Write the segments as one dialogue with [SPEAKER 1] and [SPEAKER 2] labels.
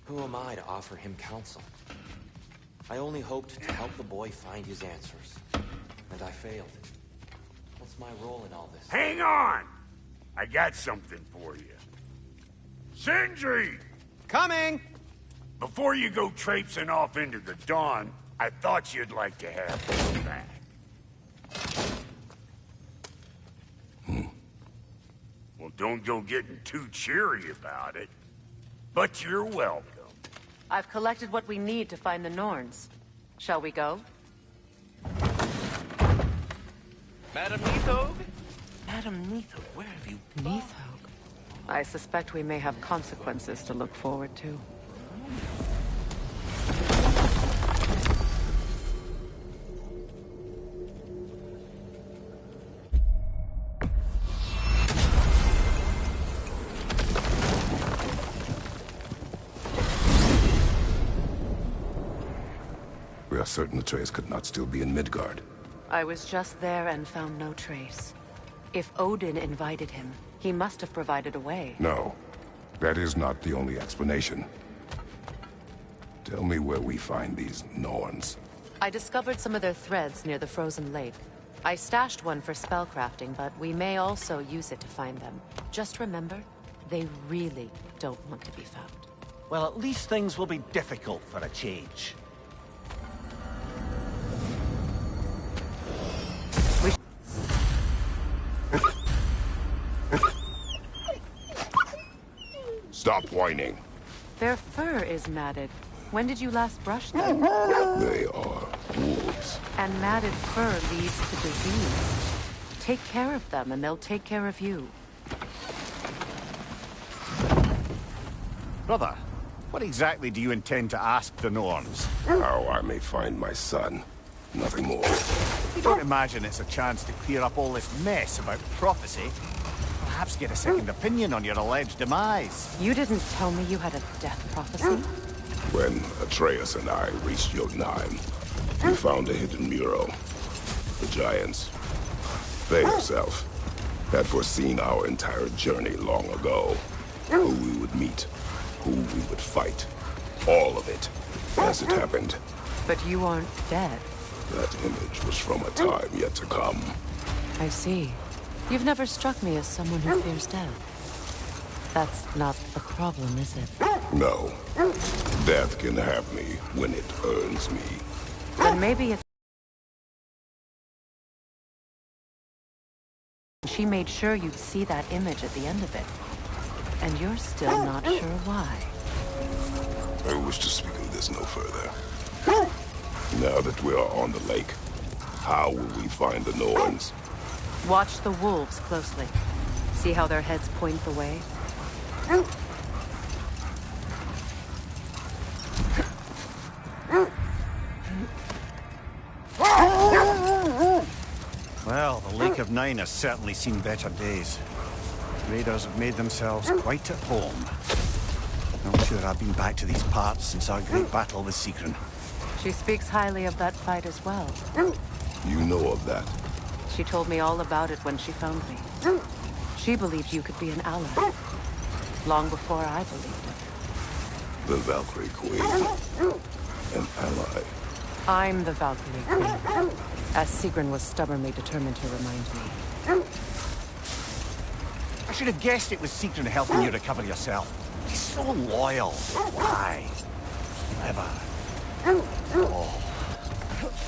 [SPEAKER 1] Who am I to offer him counsel? I only hoped to help the boy find his answers. And I failed. What's my role in all this?
[SPEAKER 2] Hang on! I got something for you. Sindri!
[SPEAKER 3] Coming!
[SPEAKER 2] Before you go traipsing off into the dawn, I thought you'd like to have this back. Well, don't go getting too cheery about it. But you're welcome.
[SPEAKER 4] I've collected what we need to find the Norns. Shall we go?
[SPEAKER 3] Madam Neathog? Madam Neathog, where have you...
[SPEAKER 4] Neathog? I suspect we may have consequences to look forward to.
[SPEAKER 5] We are certain Atreus could not still be in Midgard.
[SPEAKER 4] I was just there and found no trace. If Odin invited him, he must have provided a way.
[SPEAKER 5] No, that is not the only explanation. Tell me where we find these Norns.
[SPEAKER 4] I discovered some of their threads near the frozen lake. I stashed one for spellcrafting, but we may also use it to find them. Just remember, they really don't want to be found.
[SPEAKER 3] Well, at least things will be difficult for a change.
[SPEAKER 5] Stop whining.
[SPEAKER 4] Their fur is matted. When did you last brush them?
[SPEAKER 5] They are wolves.
[SPEAKER 4] And matted fur leads to disease. Take care of them, and they'll take care of you.
[SPEAKER 6] Brother, what exactly do you intend to ask the Norns?
[SPEAKER 5] How I may find my son. Nothing more.
[SPEAKER 6] You don't imagine it's a chance to clear up all this mess about prophecy? Perhaps get a second opinion on your alleged demise.
[SPEAKER 4] You didn't tell me you had a death prophecy?
[SPEAKER 5] When Atreus and I reached Jotunheim, we found a hidden mural. The giants, they herself, had foreseen our entire journey long ago. Who we would meet, who we would fight. All of it, as it happened.
[SPEAKER 4] But you aren't dead.
[SPEAKER 5] That image was from a time yet to come.
[SPEAKER 4] I see. You've never struck me as someone who fears death. That's not the problem, is it?
[SPEAKER 5] No. Death can have me when it earns me.
[SPEAKER 4] Then maybe it's... She made sure you'd see that image at the end of it. And you're still not sure why.
[SPEAKER 5] I wish to speak of this no further. Now that we are on the lake, how will we find the Norns?
[SPEAKER 4] Watch the wolves closely. See how their heads point the way?
[SPEAKER 6] Well, the Lake of Nine has certainly seen better days. Raiders have made themselves quite at home. Not sure I've been back to these parts since our great battle with Sigrun.
[SPEAKER 4] She speaks highly of that fight as well.
[SPEAKER 5] You know of that?
[SPEAKER 4] She told me all about it when she found me. She believed you could be an ally. Long before I believed it.
[SPEAKER 5] The Valkyrie Queen. An ally.
[SPEAKER 4] I'm the Valkyrie Queen. As Sigrun was stubbornly determined to remind me.
[SPEAKER 6] I should have guessed it was Sigrun helping you recover yourself. She's so loyal. Why? Clever. Oh.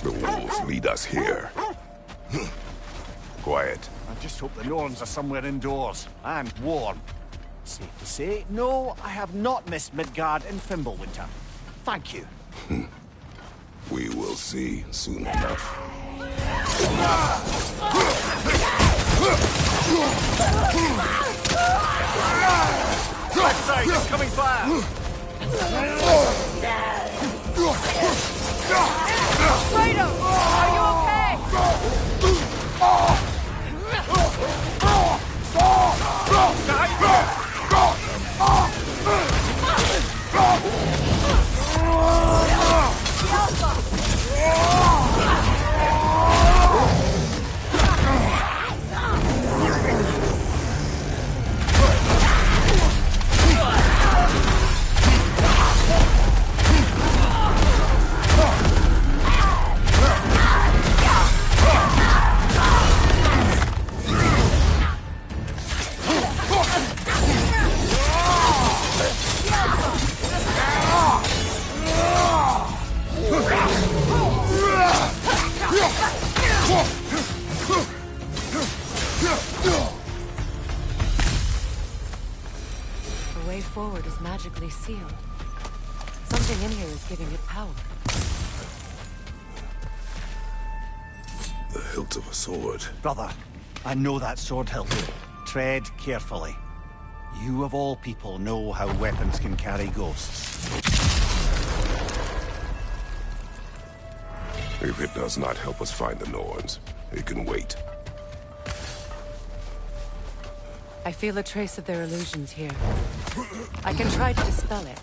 [SPEAKER 5] The wolves lead us here. Quiet.
[SPEAKER 6] I just hope the Norns are somewhere indoors and warm. Safe to say, no, I have not missed Midgard in Fimbulwinter. Thank you.
[SPEAKER 5] We will see soon enough.
[SPEAKER 6] Left side, coming fire!
[SPEAKER 4] Kratos! Are you okay? way forward is magically sealed. Something in here is giving it power.
[SPEAKER 5] The hilt of a sword.
[SPEAKER 6] Brother, I know that sword hilt. Tread carefully. You of all people know how weapons can carry ghosts.
[SPEAKER 5] If it does not help us find the Norns, it can wait.
[SPEAKER 4] I feel a trace of their illusions here. I can try to dispel it.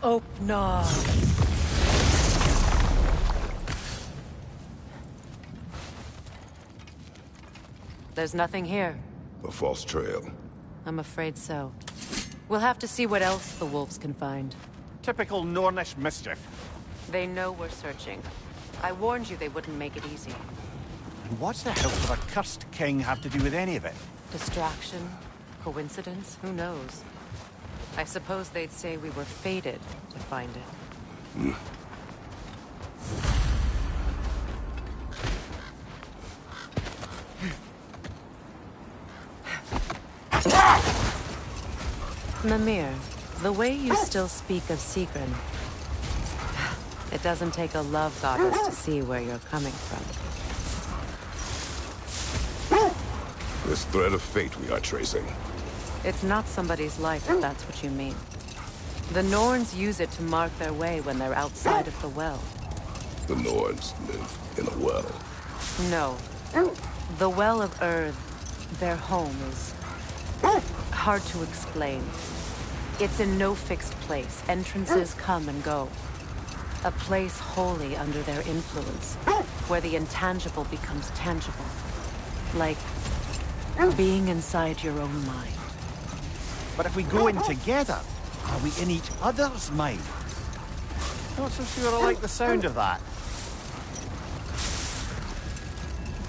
[SPEAKER 4] Open. There's nothing here.
[SPEAKER 5] A false trail.
[SPEAKER 4] I'm afraid so. We'll have to see what else the wolves can find.
[SPEAKER 6] Typical Nornish mischief.
[SPEAKER 4] They know we're searching. I warned you they wouldn't make it easy.
[SPEAKER 6] And what's the hilt of a cursed king have to do with any of it?
[SPEAKER 4] Distraction? Coincidence? Who knows? I suppose they'd say we were fated to find it. Mimir, the way you still speak of Sigrun, it doesn't take a love goddess to see where you're coming from.
[SPEAKER 5] This thread of fate we are tracing.
[SPEAKER 4] It's not somebody's life, if that's what you mean. The Norns use it to mark their way when they're outside of the well.
[SPEAKER 5] The Norns live in a well.
[SPEAKER 4] No. The Well of Earth, their home, is hard to explain. It's in no fixed place. Entrances come and go. A place wholly under their influence, where the intangible becomes tangible. Like being inside your own mind.
[SPEAKER 6] But if we go in together, are we in each other's mind? Not so sure I like the sound of that.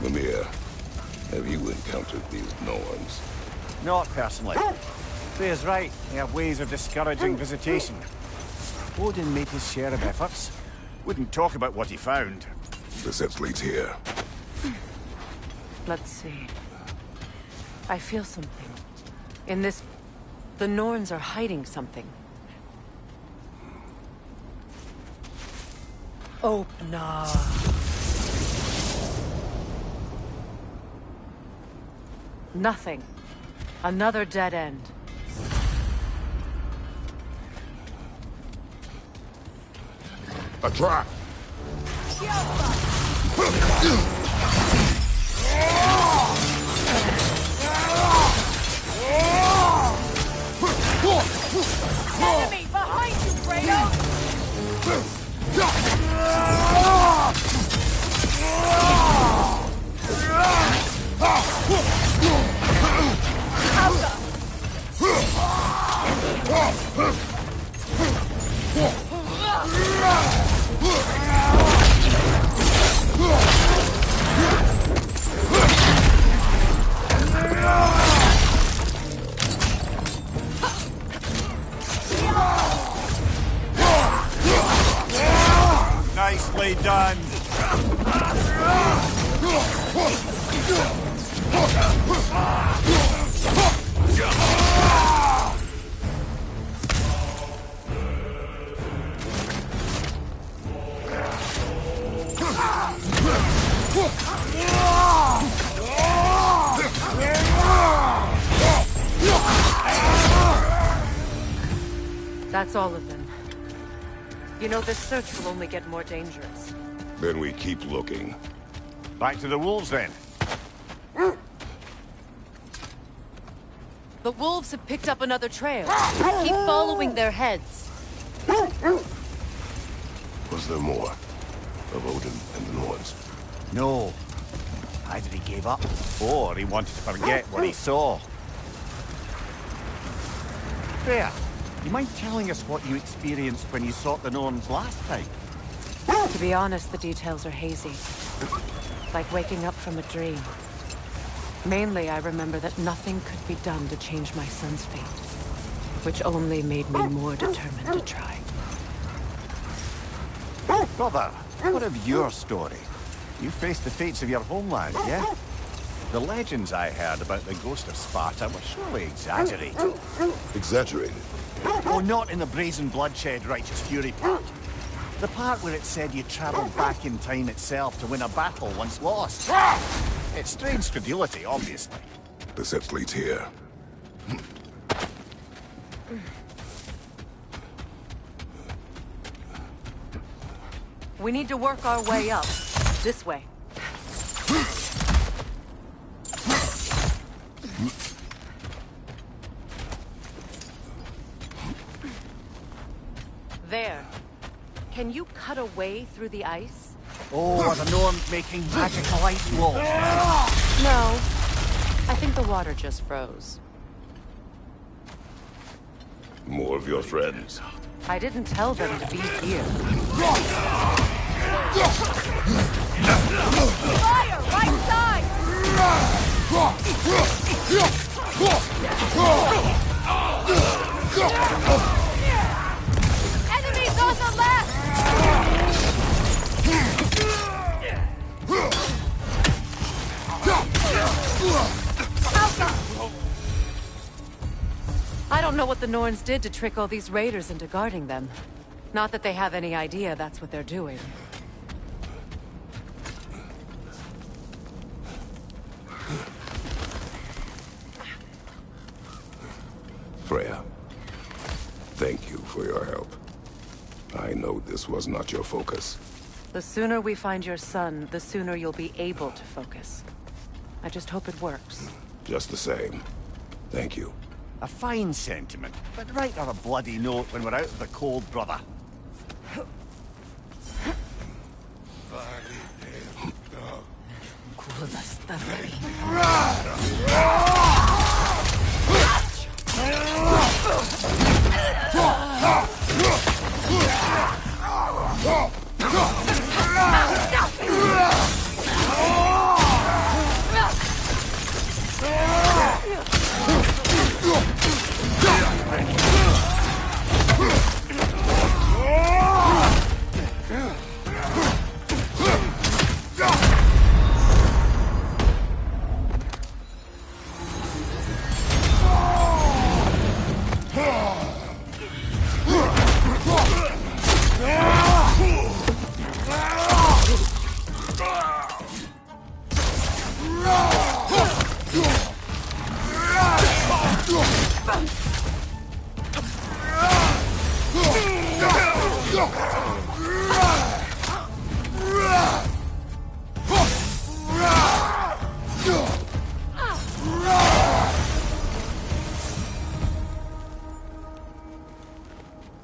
[SPEAKER 5] Mimir, have you encountered these Norns?
[SPEAKER 6] Not personally. Freya's right. They have ways of discouraging visitation. Odin made his share of efforts. Wouldn't talk about what he found.
[SPEAKER 5] The sense leads here.
[SPEAKER 4] Let's see. I feel something. In this... The Norns are hiding something. Open up. Nothing. Another dead end.
[SPEAKER 5] A trap!
[SPEAKER 7] Enemy behind you, Kratos!
[SPEAKER 6] Nicely done.
[SPEAKER 4] That's all of them. You know, this search will only get more dangerous.
[SPEAKER 5] Then we keep looking.
[SPEAKER 6] Back to the wolves, then.
[SPEAKER 4] The wolves have picked up another trail. Keep following their heads.
[SPEAKER 5] Was there more? Of Odin and the Norns?
[SPEAKER 6] No. Either he gave up, or he wanted to forget what he saw. Freya, you mind telling us what you experienced when you sought the Norns last time?
[SPEAKER 4] To be honest, the details are hazy. Like waking up from a dream. Mainly, I remember that nothing could be done to change my son's fate. Which only made me more determined to try.
[SPEAKER 6] Brother, what of your story? You faced the fates of your homeland, yeah? The legends I heard about the ghost of Sparta were surely exaggerated.
[SPEAKER 5] Exaggerated?
[SPEAKER 6] Oh, not in the brazen bloodshed righteous fury part. The part where it said you travelled back in time itself to win a battle once lost. It's strange credulity, obviously.
[SPEAKER 5] The Sith fleet's here.
[SPEAKER 4] We need to work our way up. This way. There. Can you cut a way through the ice?
[SPEAKER 6] Oh, are the Norns making magical ice walls?
[SPEAKER 4] No. I think the water just froze.
[SPEAKER 5] More of your friends.
[SPEAKER 4] I didn't tell them to be here.
[SPEAKER 7] Fire! Right side! Enemies on the left!
[SPEAKER 4] I don't know what the Norns did to trick all these raiders into guarding them. Not that they have any idea that's what they're doing.
[SPEAKER 5] Freya, thank you for your help. I know this was not your focus.
[SPEAKER 4] The sooner we find your son, the sooner you'll be able to focus. I just hope it works.
[SPEAKER 5] Just the same. Thank you.
[SPEAKER 6] A fine sentiment, but write her a bloody note when we're out of the cold, brother.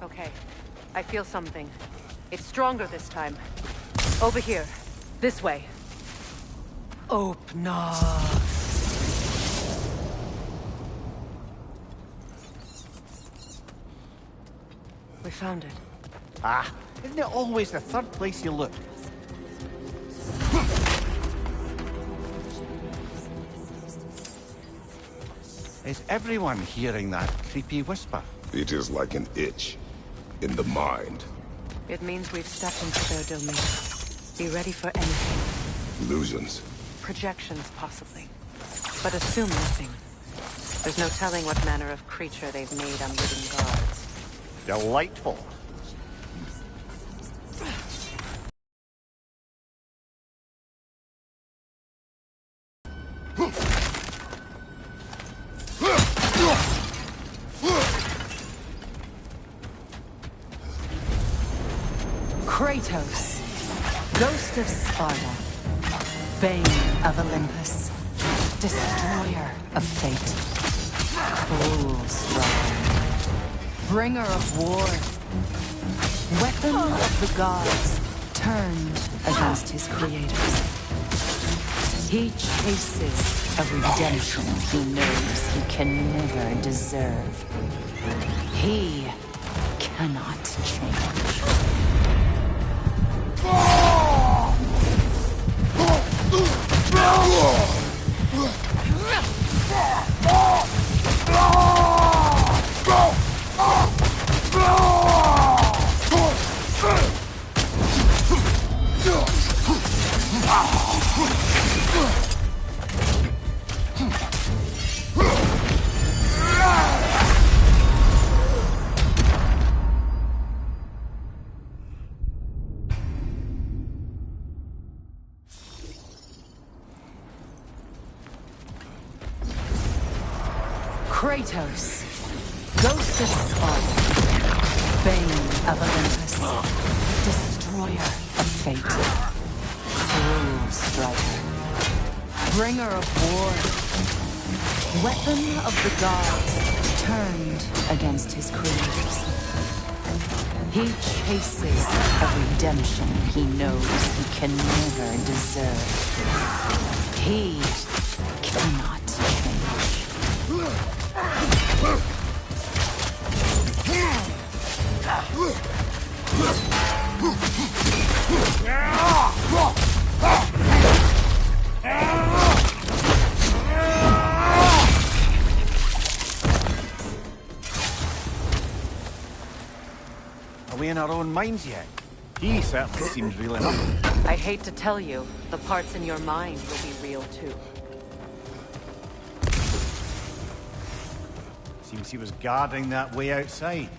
[SPEAKER 4] Okay. I feel something. It's stronger this time. Over here. This way. Open up. We found it.
[SPEAKER 6] Ah, isn't it always the third place you look? Is everyone hearing that creepy whisper?
[SPEAKER 5] It is like an itch in the mind.
[SPEAKER 4] It means we've stepped into their domain. Be ready for anything.
[SPEAKER 5] Illusions.
[SPEAKER 4] Projections, possibly. But assume nothing. There's no telling what manner of creature they've made unwitting guards.
[SPEAKER 6] Delightful.
[SPEAKER 8] Kratos, Ghost of Sparta, Bane of Olympus, Destroyer of Fate, Full Stride, Bringer of War, Weapon of the Gods, turned against his creators. He chases a redemption he knows he can never deserve. He cannot change. Kratos, Ghost of Sparta, Bane of Olympus, Destroyer of Fate, Cruel Striker, Bringer of War, Weapon of the Gods, turned against his creators. He chases a redemption he knows he can never deserve. He cannot change.
[SPEAKER 6] Are we in our own minds yet? He certainly seems real enough.
[SPEAKER 4] I hate to tell you, the parts in your mind will be real too.
[SPEAKER 6] Seems he was guarding that way outside.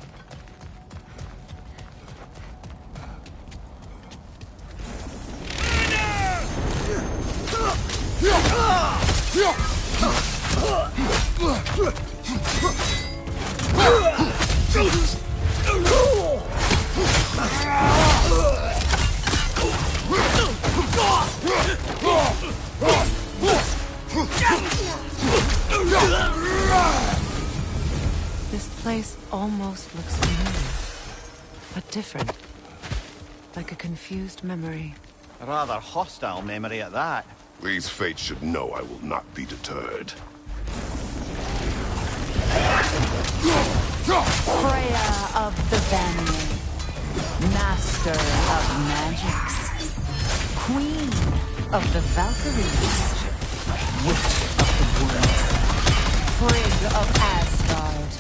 [SPEAKER 4] This place almost looks familiar, but different. Like a confused memory.
[SPEAKER 6] A rather hostile memory at that.
[SPEAKER 5] These fates should know I will not be deterred.
[SPEAKER 8] Freya of the Vanir, Master of Magics, Queen of the Valkyries, Witch of the Woods, Frigg of Asgard,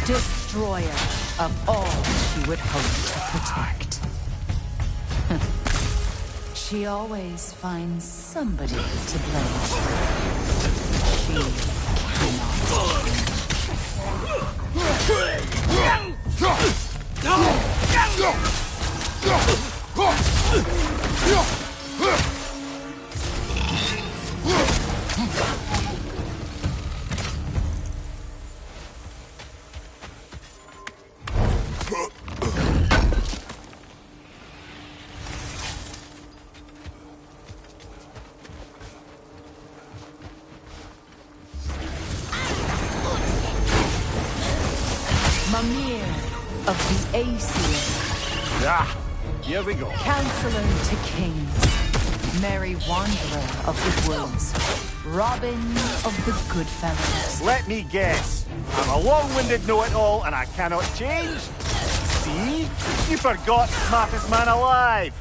[SPEAKER 8] Destroyer of all she would hope to protect. She always finds somebody to blame. She Mimir of the Aesir.
[SPEAKER 6] Ah, here we go.
[SPEAKER 8] Counselor to kings, Merry Wanderer of the woods, Robin of the Goodfellows.
[SPEAKER 6] Let me guess. I'm a long-winded know-it-all and I cannot change. See? You forgot smartest man alive.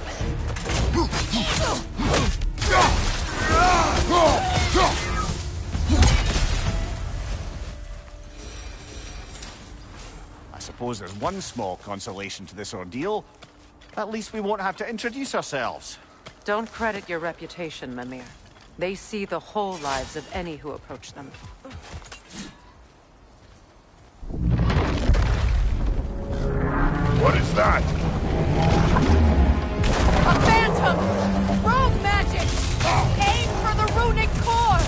[SPEAKER 6] I suppose there's one small consolation to this ordeal. At least we won't have to introduce ourselves.
[SPEAKER 4] Don't credit your reputation, Mimir. They see the whole lives of any who approach them.
[SPEAKER 2] What is that?
[SPEAKER 7] A phantom! Rogue magic! Aim for the runic core!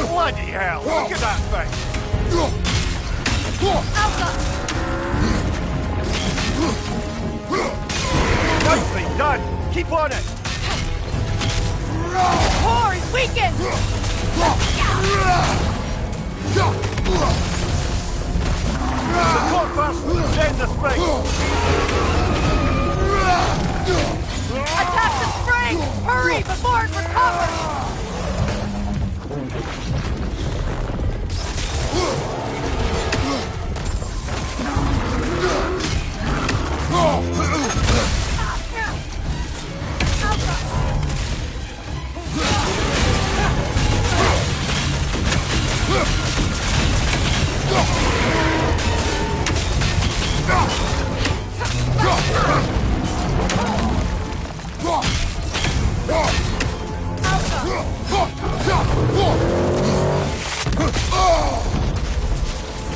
[SPEAKER 6] Bloody hell! Look at that thing!
[SPEAKER 7] Alpha!
[SPEAKER 6] Nicely done! Keep on it!
[SPEAKER 7] Core is weakened!
[SPEAKER 6] Support first! Then the spring!
[SPEAKER 7] Attack the spring! Hurry before it recovers!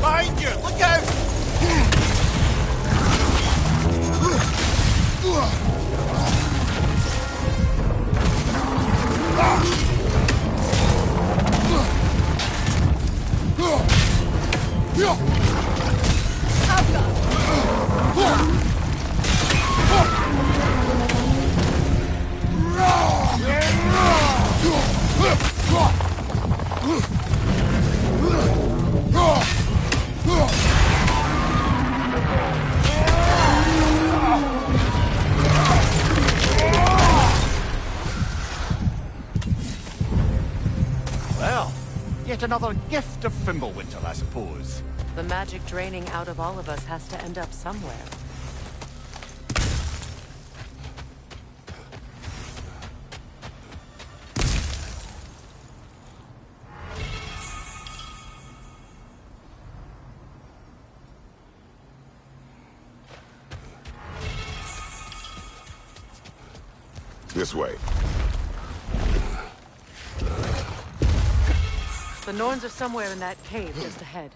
[SPEAKER 6] Behind you! Look out! Well, yet another gift of Fimbulwinter, I suppose.
[SPEAKER 4] The magic draining out of all of us has to end up somewhere.
[SPEAKER 5] This way.
[SPEAKER 4] The Norns are somewhere in that cave just ahead.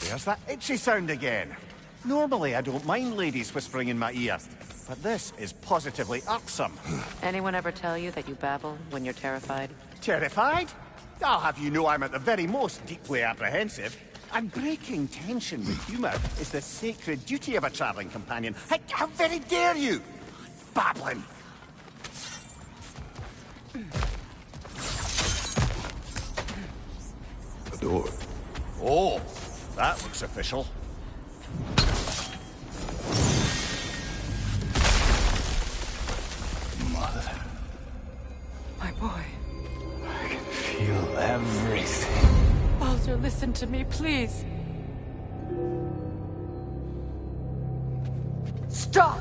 [SPEAKER 6] There's that itchy sound again. Normally, I don't mind ladies whispering in my ear, but this is positively irksome.
[SPEAKER 4] Anyone ever tell you that you babble when you're terrified?
[SPEAKER 6] Terrified? I'll have you know I'm at the very most deeply apprehensive. And breaking tension with humour is the sacred duty of a travelling companion. How very dare you! Babbling!
[SPEAKER 5] The door.
[SPEAKER 6] Oh, that looks official.
[SPEAKER 3] Mother,
[SPEAKER 7] My boy.
[SPEAKER 3] I can feel everything.
[SPEAKER 7] Baldur, listen to me, please. Stop!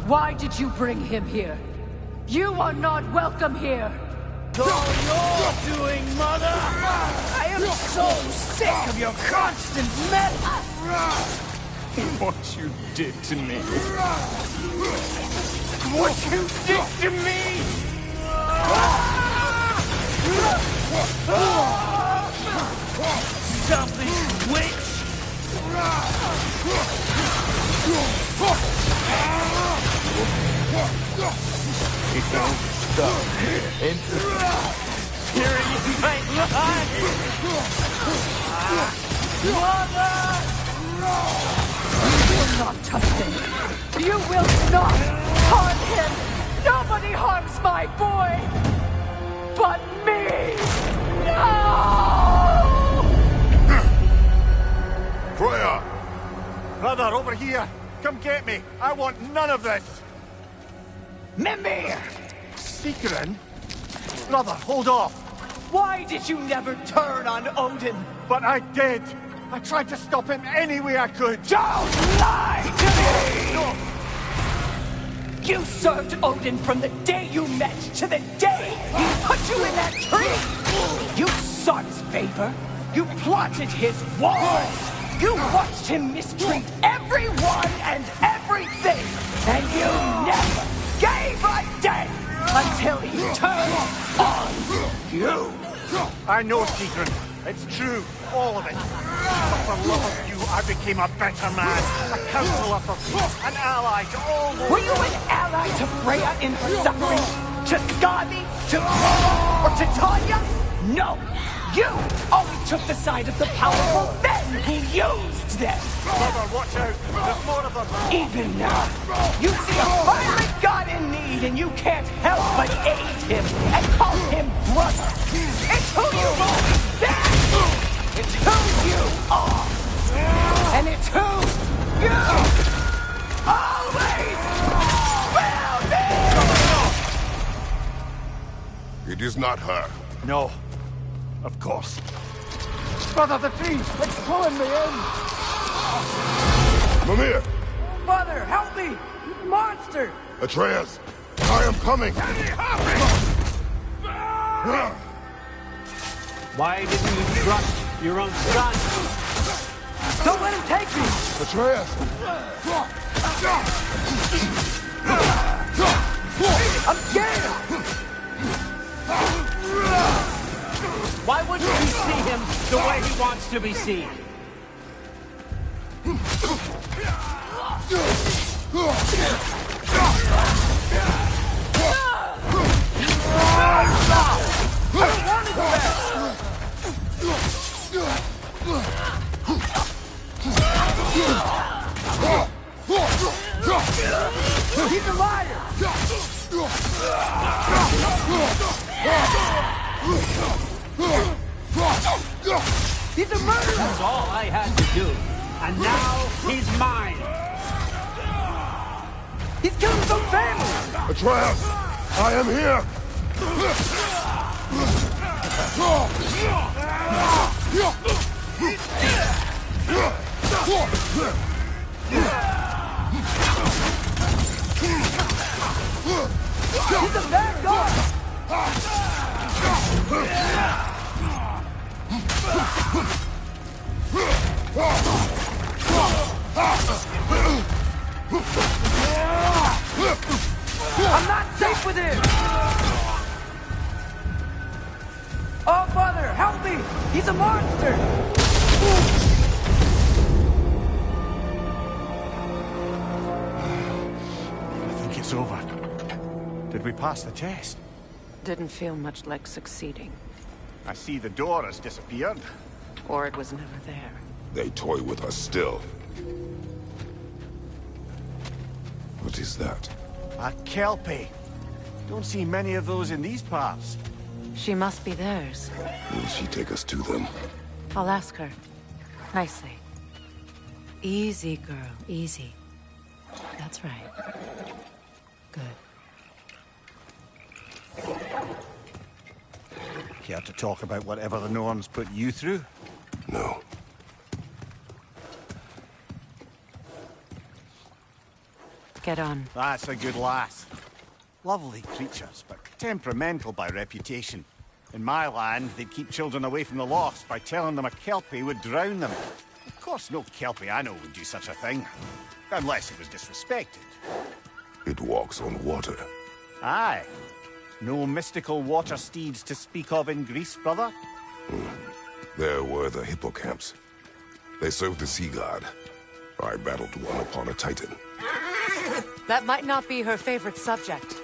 [SPEAKER 7] Why did you bring him here? You are not welcome here!
[SPEAKER 3] All you're doing, Mother! I am so sick of your constant mess! What you did to me. What you did to me! Selfish witch! You don't stop interfering in my life! Mother!
[SPEAKER 7] You will not touch him! You will not harm him! Nobody harms my boy! But me! No!
[SPEAKER 5] Freya!
[SPEAKER 6] Brother, over here! Come get me! I want none of this!
[SPEAKER 3] Mimir!
[SPEAKER 6] Sigrun? Brother, hold off!
[SPEAKER 3] Why did you never turn on Odin?
[SPEAKER 6] But I did! I tried to stop him any way I could!
[SPEAKER 3] Don't lie to me!
[SPEAKER 6] No!
[SPEAKER 3] You served Odin from the day you met to the day he put you in that tree! You sought his favor. You plotted his wars. You watched him mistreat everyone and everything. And you never gave a dent until he turned on you.
[SPEAKER 6] I know, Sigrun. It's true. All of it. But for love of you, I became a better man. A counselor for peace. An ally to all those...
[SPEAKER 3] Were you an ally to Freya in her suffering? To Skadi? Or to Tanya? No! You only took the side of the powerful men who used them!
[SPEAKER 6] Brother, watch out! There's more of them!
[SPEAKER 3] Even now, you see a violent god in need and you can't help but aid him and call him brother! It's who you've always been! It's who you are! And it's who you always will be!
[SPEAKER 5] It is not her.
[SPEAKER 6] No. Of course. Brother, the tree! It's pulling me in!
[SPEAKER 5] Mimir!
[SPEAKER 3] Father, help me! Monster!
[SPEAKER 5] Atreus, I am coming!
[SPEAKER 9] Why didn't you trust your own son?
[SPEAKER 3] Don't let him take me!
[SPEAKER 5] Atreus!
[SPEAKER 3] I'm scared!
[SPEAKER 9] Why wouldn't you see him the way he wants to be seen?
[SPEAKER 3] He's a liar! He's a murderer!
[SPEAKER 9] That's all I had to do. And now he's mine.
[SPEAKER 3] He's killing some family!
[SPEAKER 5] Atreus, I am here!
[SPEAKER 3] He's a bad guy! I'm not safe with him! Oh, Father, help me! He's a monster!
[SPEAKER 6] I think it's over. Did we pass the test?
[SPEAKER 4] Didn't feel much like succeeding.
[SPEAKER 6] I see the door has disappeared.
[SPEAKER 4] Or it was never there.
[SPEAKER 5] They toy with us still. What is that?
[SPEAKER 6] A Kelpie. Don't see many of those in these parts.
[SPEAKER 4] She must be theirs.
[SPEAKER 5] Will she take us to them?
[SPEAKER 4] I'll ask her. Nicely. Easy, girl. Easy. That's right. Good.
[SPEAKER 6] Care to talk about whatever the Norns put you through?
[SPEAKER 5] No.
[SPEAKER 4] Get on.
[SPEAKER 6] That's a good lass. Lovely creatures, but temperamental by reputation. In my land, they'd keep children away from the lost by telling them a Kelpie would drown them. Of course, no Kelpie I know would do such a thing. Unless it was disrespected.
[SPEAKER 5] It walks on water.
[SPEAKER 6] Aye. No mystical water steeds to speak of in Greece, brother?
[SPEAKER 5] There were the hippocamps. They served the sea god. I battled one upon a titan.
[SPEAKER 4] That might not be her favorite subject.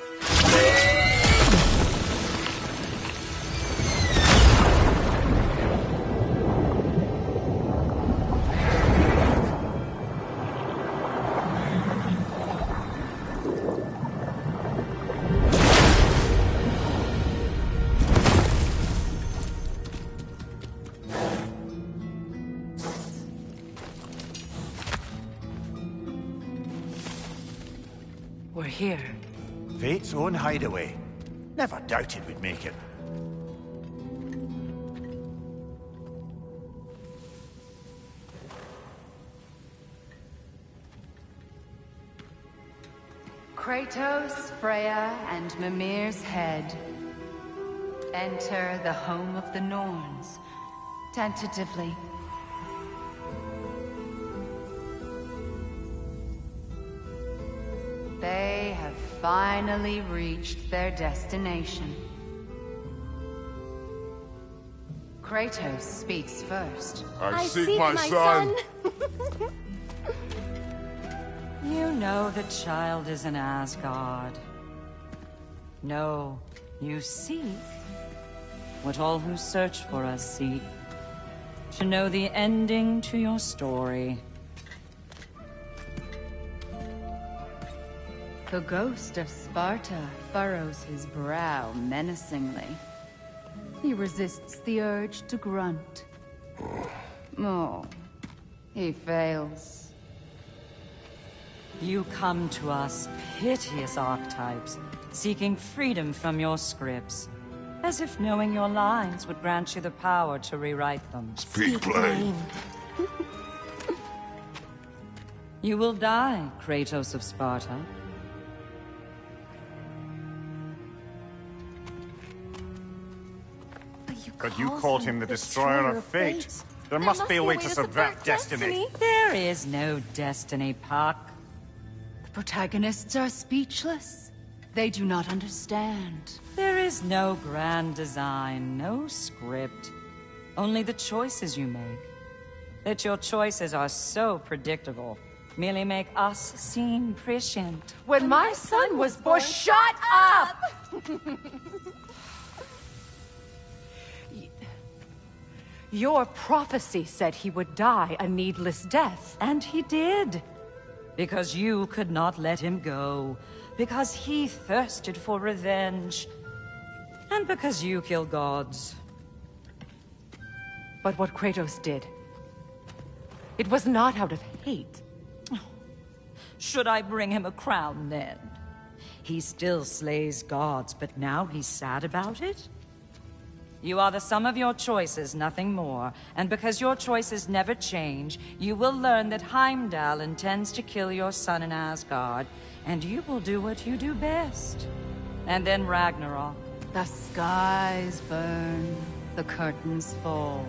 [SPEAKER 4] We're here.
[SPEAKER 6] Fate's own hideaway. Never doubted we'd make it.
[SPEAKER 8] Kratos, Freya, and Mimir's head. Enter the home of the Norns. Tentatively. They have finally reached their destination. Kratos speaks first.
[SPEAKER 5] I seek my son!
[SPEAKER 10] You know the child is in Asgard. No, you seek what all who search for us seek. To know the ending to your story.
[SPEAKER 8] The ghost of Sparta furrows his brow menacingly. He resists the urge to grunt. Oh, he fails.
[SPEAKER 10] You come to us, piteous archetypes, seeking freedom from your scripts. As if knowing your lines would grant you the power to rewrite them.
[SPEAKER 5] Speak plain.
[SPEAKER 10] You will die, Kratos of Sparta.
[SPEAKER 6] But you called him the Destroyer of Fate. There must be a way to subvert destiny.
[SPEAKER 10] There is no destiny, Puck.
[SPEAKER 8] The protagonists are speechless. They do not understand.
[SPEAKER 10] There is no grand design, no script. Only the choices you make. That your choices are so predictable merely make us seem prescient.
[SPEAKER 7] When my son was born, shut up! Your prophecy said he would die a needless death.
[SPEAKER 10] And he did. Because you could not let him go. Because he thirsted for revenge. And because you kill gods.
[SPEAKER 7] But what Kratos did, it was not out of hate.
[SPEAKER 10] Should I bring him a crown then? He still slays gods, but now he's sad about it? You are the sum of your choices, nothing more. And because your choices never change, you will learn that Heimdall intends to kill your son in Asgard, and you will do what you do best. And then Ragnarok.
[SPEAKER 8] The skies burn, the curtains fall.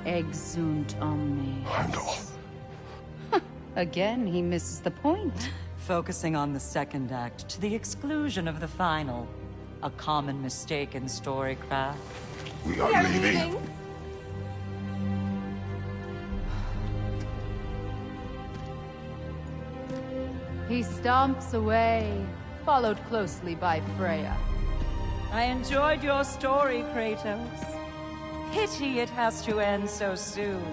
[SPEAKER 8] Exunt omni.
[SPEAKER 5] Heimdall.
[SPEAKER 8] Again, he misses the point.
[SPEAKER 10] Focusing on the second act to the exclusion of the final. A common mistake in storycraft.
[SPEAKER 5] We are leaving.
[SPEAKER 8] He stomps away, followed closely by Freya.
[SPEAKER 10] I enjoyed your story, Kratos. Pity it has to end so soon.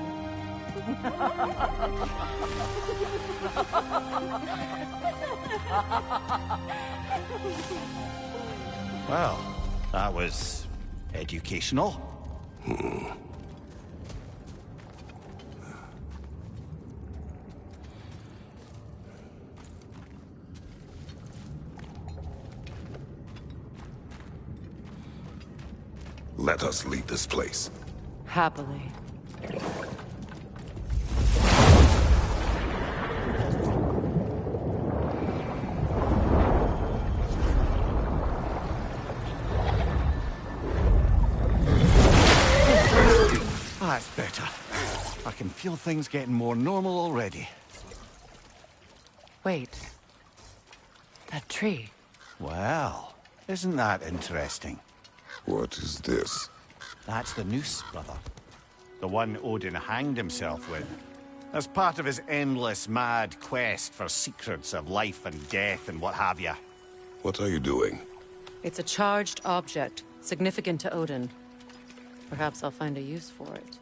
[SPEAKER 6] Well, that was educational.
[SPEAKER 5] Let us leave this place.
[SPEAKER 7] Happily.
[SPEAKER 6] That's better. I can feel things getting more normal already.
[SPEAKER 7] Wait. That tree.
[SPEAKER 6] Well, isn't that interesting?
[SPEAKER 5] What is this?
[SPEAKER 6] That's the noose, brother. The one Odin hanged himself with. As part of his endless, mad quest for secrets of life and death and what have you.
[SPEAKER 5] What are you doing?
[SPEAKER 11] It's a charged object, significant to Odin. Perhaps I'll find a use for it.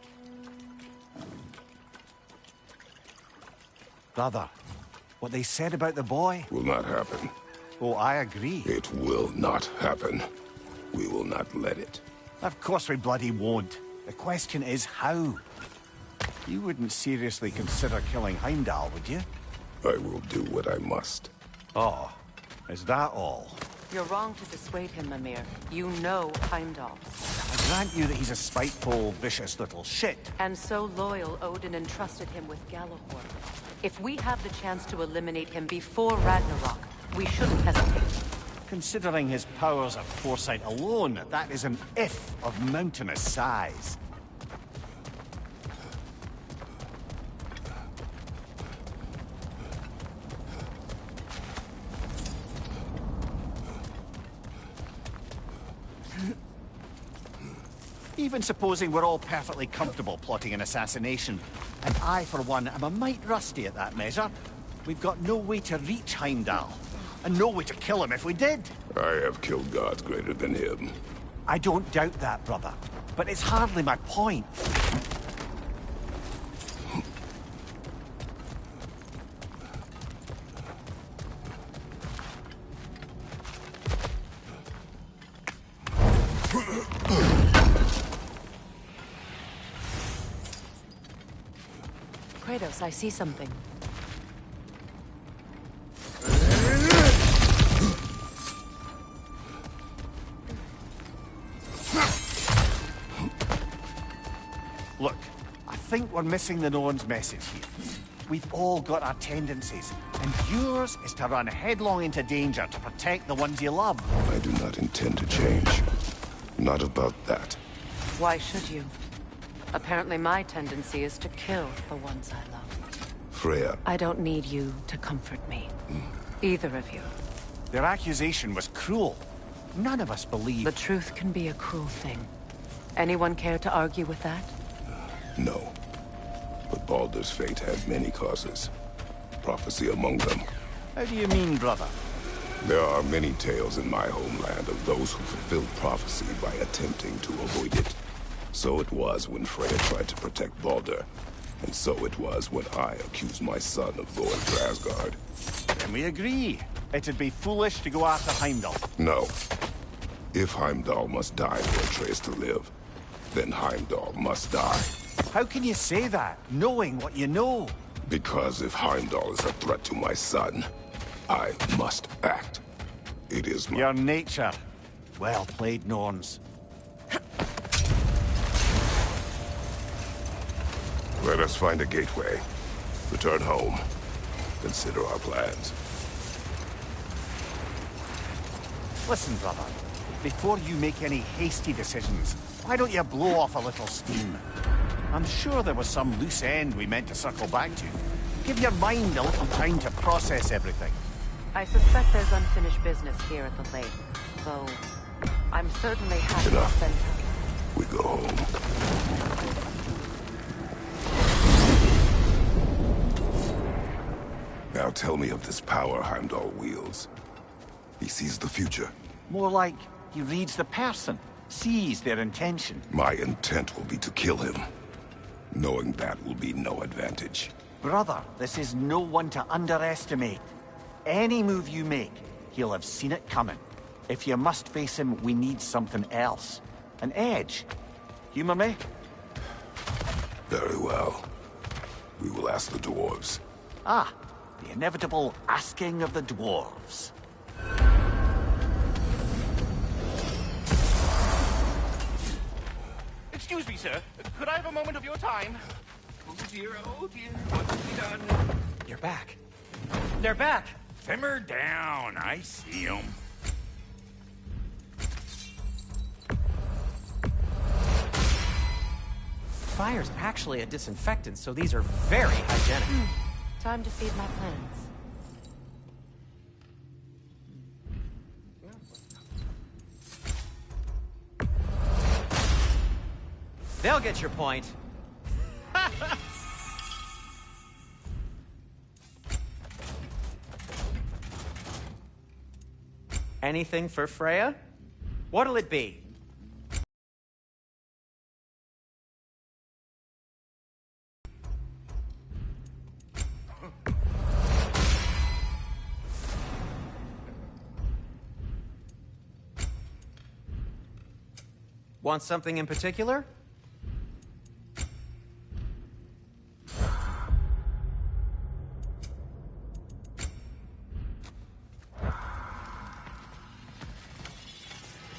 [SPEAKER 6] Brother, what they said about the boy?
[SPEAKER 5] Will not happen.
[SPEAKER 6] Oh, I agree.
[SPEAKER 5] It will not happen. We will not let it.
[SPEAKER 6] Of course we bloody won't. The question is how. You wouldn't seriously consider killing Heimdall, would you?
[SPEAKER 5] I will do what I must.
[SPEAKER 6] Oh, is that all?
[SPEAKER 11] You're wrong to dissuade him, Mimir. You know Heimdall.
[SPEAKER 6] I grant you that he's a spiteful, vicious little shit.
[SPEAKER 11] And so loyal, Odin entrusted him with Gjallarhorn. If we have the chance to eliminate him before Ragnarok, we shouldn't hesitate.
[SPEAKER 6] Considering his powers of foresight alone, that is an if of mountainous size. Even supposing we're all perfectly comfortable plotting an assassination, and I, for one, am a mite rusty at that measure, we've got no way to reach Heimdall, and no way to kill him if we did.
[SPEAKER 5] I have killed gods greater than him.
[SPEAKER 6] I don't doubt that, brother, but it's hardly my point.
[SPEAKER 11] Kratos, I see something.
[SPEAKER 6] Look, I think we're missing the Norn's message here. We've all got our tendencies, and yours is to run headlong into danger to protect the ones you love.
[SPEAKER 5] I do not intend to change. Not about that.
[SPEAKER 11] Why should you? Apparently my tendency is to kill the ones I love.
[SPEAKER 5] Freya.
[SPEAKER 11] I don't need you to comfort me. Either of you.
[SPEAKER 6] Their accusation was cruel. None of us believe...
[SPEAKER 11] The truth can be a cruel thing. Anyone care to argue with that?
[SPEAKER 5] No. But Baldur's fate had many causes. Prophecy among them.
[SPEAKER 6] How do you mean, brother?
[SPEAKER 5] There are many tales in my homeland of those who fulfilled prophecy by attempting to avoid it. So it was when Freya tried to protect Baldur. And so it was when I accused my son of going to Asgard.
[SPEAKER 6] Then we agree. It'd be foolish to go after Heimdall.
[SPEAKER 5] No. If Heimdall must die for Atreus to live, then Heimdall must die.
[SPEAKER 6] How can you say that, knowing what you know?
[SPEAKER 5] Because if Heimdall is a threat to my son, I must act. It is my...
[SPEAKER 6] Your nature. Well played, Norns.
[SPEAKER 5] Let us find a gateway. Return home. Consider our plans.
[SPEAKER 6] Listen, brother. Before you make any hasty decisions, why don't you blow off a little steam? I'm sure there was some loose end we meant to circle back to. Give your mind a little time to process everything.
[SPEAKER 11] I suspect there's unfinished business here at the lake, though I'm certainly happy to spend time.
[SPEAKER 5] We go home. Now tell me of this power Heimdall wields. He sees the future.
[SPEAKER 6] More like he reads the person, sees their intention.
[SPEAKER 5] My intent will be to kill him. Knowing that will be no advantage.
[SPEAKER 6] Brother, this is no one to underestimate. Any move you make, he'll have seen it coming. If you must face him, we need something else. An edge. Humor me?
[SPEAKER 5] Very well. We will ask the dwarves.
[SPEAKER 6] Ah, the inevitable asking of the dwarves.
[SPEAKER 12] Excuse me, sir. Could I have a moment of your time? Oh dear, what's to be done?
[SPEAKER 9] You're back. They're back!
[SPEAKER 2] Simmer down, I see them.
[SPEAKER 9] Fire's actually a disinfectant, so these are very hygienic.
[SPEAKER 11] Time to feed my plants.
[SPEAKER 9] They'll get your point. Anything for Freya? What'll it be? Want something in particular?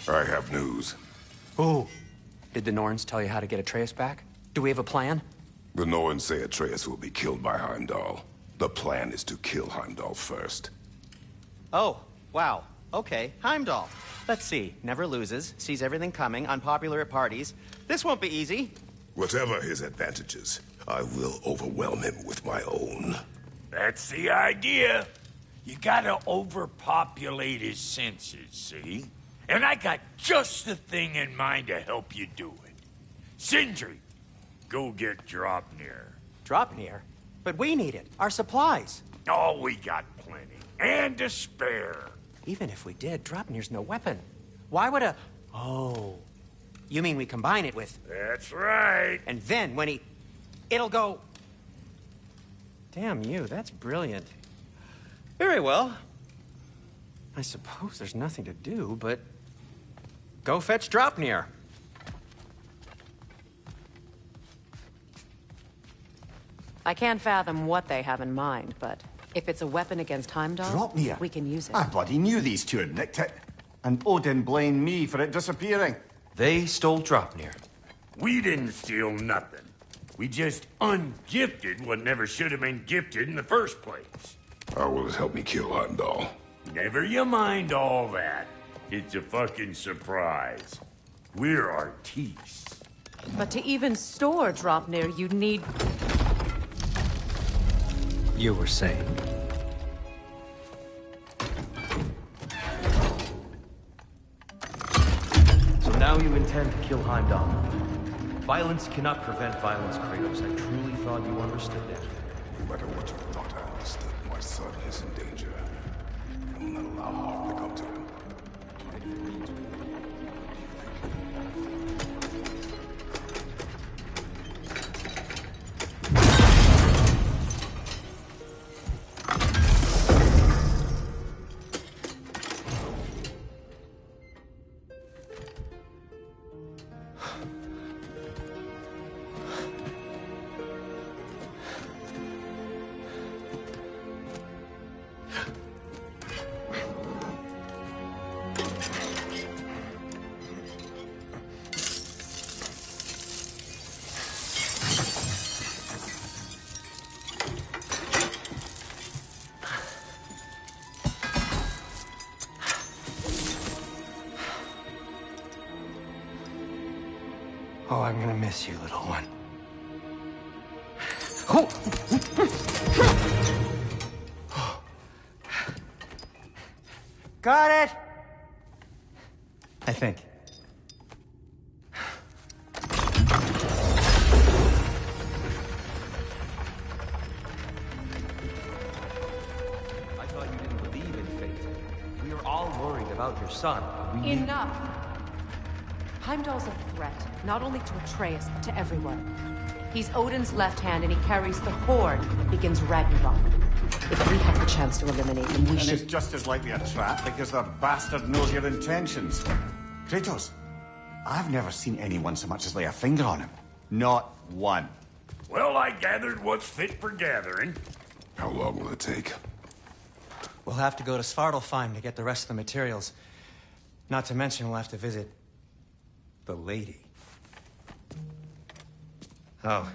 [SPEAKER 5] I have news.
[SPEAKER 9] Ooh. Did the Norns tell you how to get Atreus back? Do we have a plan?
[SPEAKER 5] The Norns say Atreus will be killed by Heimdall. The plan is to kill Heimdall first.
[SPEAKER 9] Oh, wow. Okay, Heimdall. Let's see. Never loses, sees everything coming, unpopular at parties. This won't be easy.
[SPEAKER 5] Whatever his advantages, I will overwhelm him with my own.
[SPEAKER 2] That's the idea. You gotta overpopulate his senses, see? And I got just the thing in mind to help you do it. Sindri, go get Draupnir.
[SPEAKER 9] Draupnir? But we need it. Our supplies.
[SPEAKER 2] Oh, we got plenty. And to spare.
[SPEAKER 9] Even if we did, Draupnir's no weapon. Why would a... Oh. You mean we combine it with...
[SPEAKER 2] That's right.
[SPEAKER 9] And then when he... It'll go... Damn you, that's brilliant. Very well. I suppose there's nothing to do, but... Go fetch Draupnir.
[SPEAKER 11] I can't fathom what they have in mind, but if it's a weapon against Heimdall,
[SPEAKER 6] Draupnir.
[SPEAKER 11] we can use it.
[SPEAKER 6] I bloody knew these two had nicked it. And Odin blamed me for it disappearing.
[SPEAKER 9] They stole Draupnir.
[SPEAKER 2] We didn't steal nothing. We just ungifted what never should have been gifted in the first place.
[SPEAKER 5] How will it help me kill Heimdall?
[SPEAKER 2] Never you mind all that. It's a fucking surprise. We're artistes.
[SPEAKER 11] But to even store Draupnir, you'd need...
[SPEAKER 9] You were saying?
[SPEAKER 13] So now you intend to kill Heimdall. Violence cannot prevent violence, Kratos. I truly thought you understood that.
[SPEAKER 5] No matter what you thought I understood, my son is in danger. I will not allow harm to come to him.
[SPEAKER 9] Oh, I'm gonna miss you, little one. Got it! I think.
[SPEAKER 13] I thought you didn't believe in fate. We are all worried about your son. We
[SPEAKER 11] Enough! Heimdall's a threat, not only to Atreus, but to everyone. He's Odin's left hand, and he carries the Horde that begins Ragnarok. If we have the chance to eliminate him, we should...
[SPEAKER 6] And it's just as likely a trap because the bastard knows your intentions. Kratos, I've never seen anyone so much as lay a finger on him. Not one.
[SPEAKER 2] Well, I gathered what's fit for gathering.
[SPEAKER 5] How long will it take?
[SPEAKER 9] We'll have to go to Svartalfheim to get the rest of the materials. Not to mention we'll have to visit... the lady. Oh.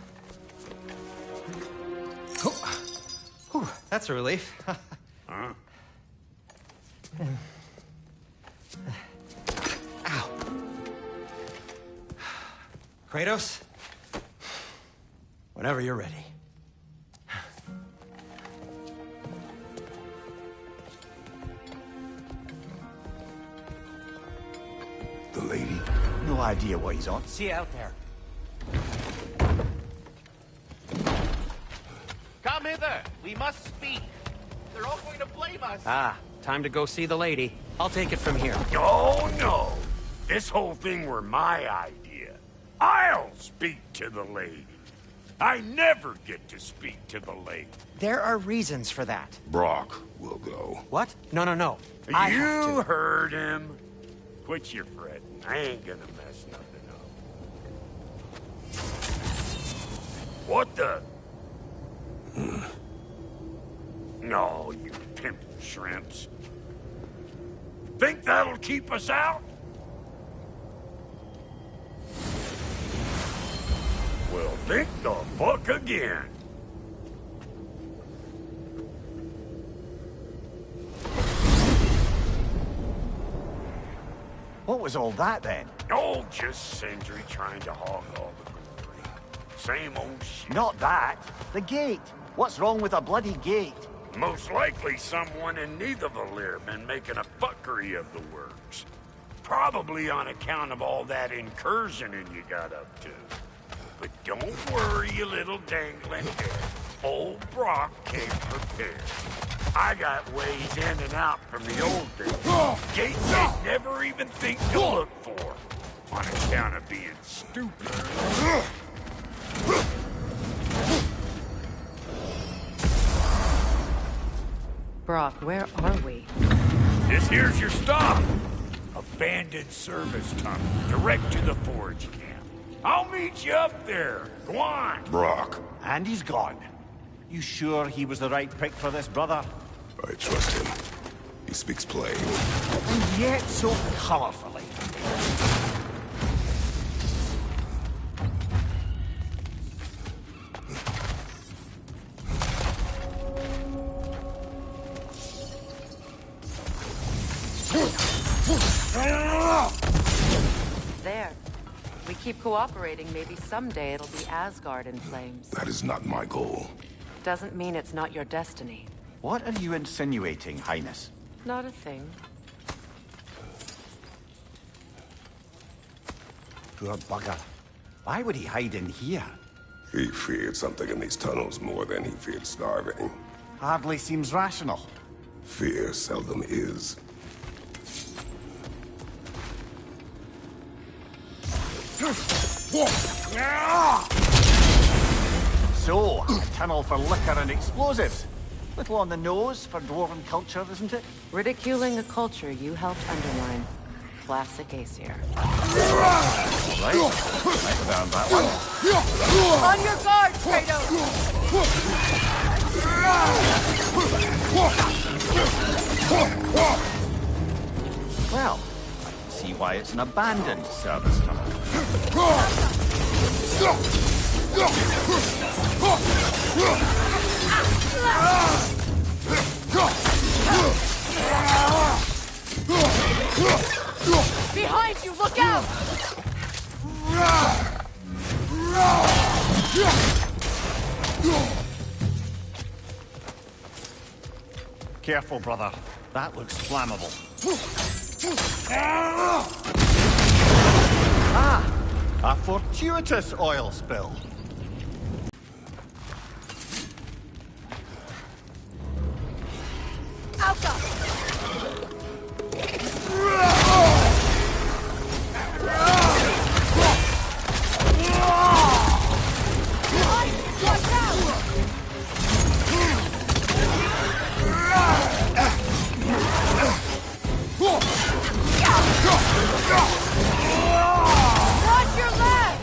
[SPEAKER 9] Whew, that's a relief.
[SPEAKER 2] Huh?
[SPEAKER 9] Ow. Kratos? Whenever you're ready.
[SPEAKER 5] The lady?
[SPEAKER 6] No idea what he's on.
[SPEAKER 9] See you out there.
[SPEAKER 12] Come hither. We must speak. They're all going to blame us.
[SPEAKER 9] Ah, time to go see the lady. I'll take it from here.
[SPEAKER 2] Oh, no. This whole thing were my idea. I'll speak to the lady. I never get to speak to the lady.
[SPEAKER 9] There are reasons for that.
[SPEAKER 5] Brock will go.
[SPEAKER 9] What? No. I have
[SPEAKER 2] You
[SPEAKER 9] to.
[SPEAKER 2] heard him. Quit your fretting. I ain't gonna mess nothing up. What the? No, you pimple shrimps. Think that'll keep us out? Well, think the fuck again.
[SPEAKER 6] What was all that then?
[SPEAKER 2] Oh, just Sindri trying to hog all the glory. Same old shit.
[SPEAKER 6] Not that. The gate. What's wrong with a bloody gate?
[SPEAKER 2] Most likely someone in Nidavellir been making a fuckery of the works. Probably on account of all that incursioning you got up to. But don't worry, you little dangling head. Old Brock came prepared. I got ways in and out from the old days. Gates I'd never even think to look for. On account of being stupid.
[SPEAKER 11] Brock, where are we?
[SPEAKER 2] This here's your stop. Abandoned service tunnel, direct to the forge camp. I'll meet you up there. Go on.
[SPEAKER 5] Brock.
[SPEAKER 6] And he's gone. You sure he was the right pick for this, brother?
[SPEAKER 5] I trust him. He speaks plain.
[SPEAKER 6] And yet so colorfully.
[SPEAKER 11] keep cooperating, maybe someday it'll be Asgard in flames.
[SPEAKER 5] That is not my goal.
[SPEAKER 11] Doesn't mean it's not your destiny.
[SPEAKER 6] What are you insinuating, Highness?
[SPEAKER 11] Not a thing.
[SPEAKER 6] Poor bugger. Why would he hide in here?
[SPEAKER 5] He feared something in these tunnels more than he feared starving.
[SPEAKER 6] Hardly seems rational.
[SPEAKER 5] Fear seldom is.
[SPEAKER 6] So, a tunnel for liquor and explosives. Little on the nose for dwarven culture, isn't it?
[SPEAKER 11] Ridiculing a culture you helped undermine. Classic Aesir.
[SPEAKER 6] Right. Write down that one.
[SPEAKER 7] On your guard, Kratos!
[SPEAKER 6] Well, I can see why it's an abandoned service tunnel.
[SPEAKER 7] Behind you, look out!
[SPEAKER 6] Careful, brother. That looks flammable. Ah! A fortuitous oil spill.
[SPEAKER 7] Watch your leg!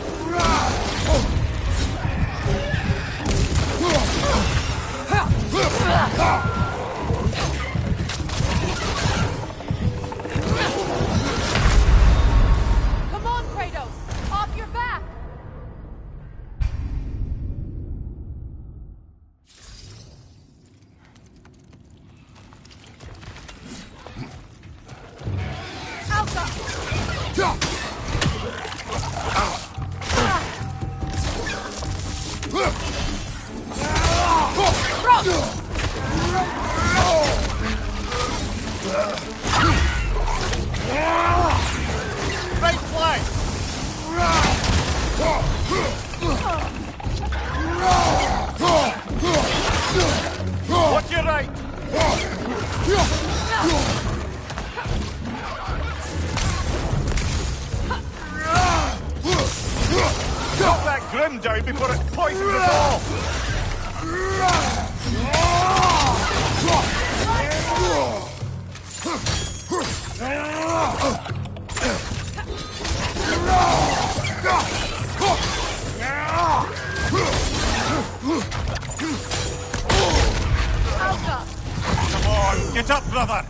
[SPEAKER 7] Come on, Kratos! Off your back!
[SPEAKER 6] Right flank! Watch your right! Drop that grim down before it poisons us all! Come on, get up, brother!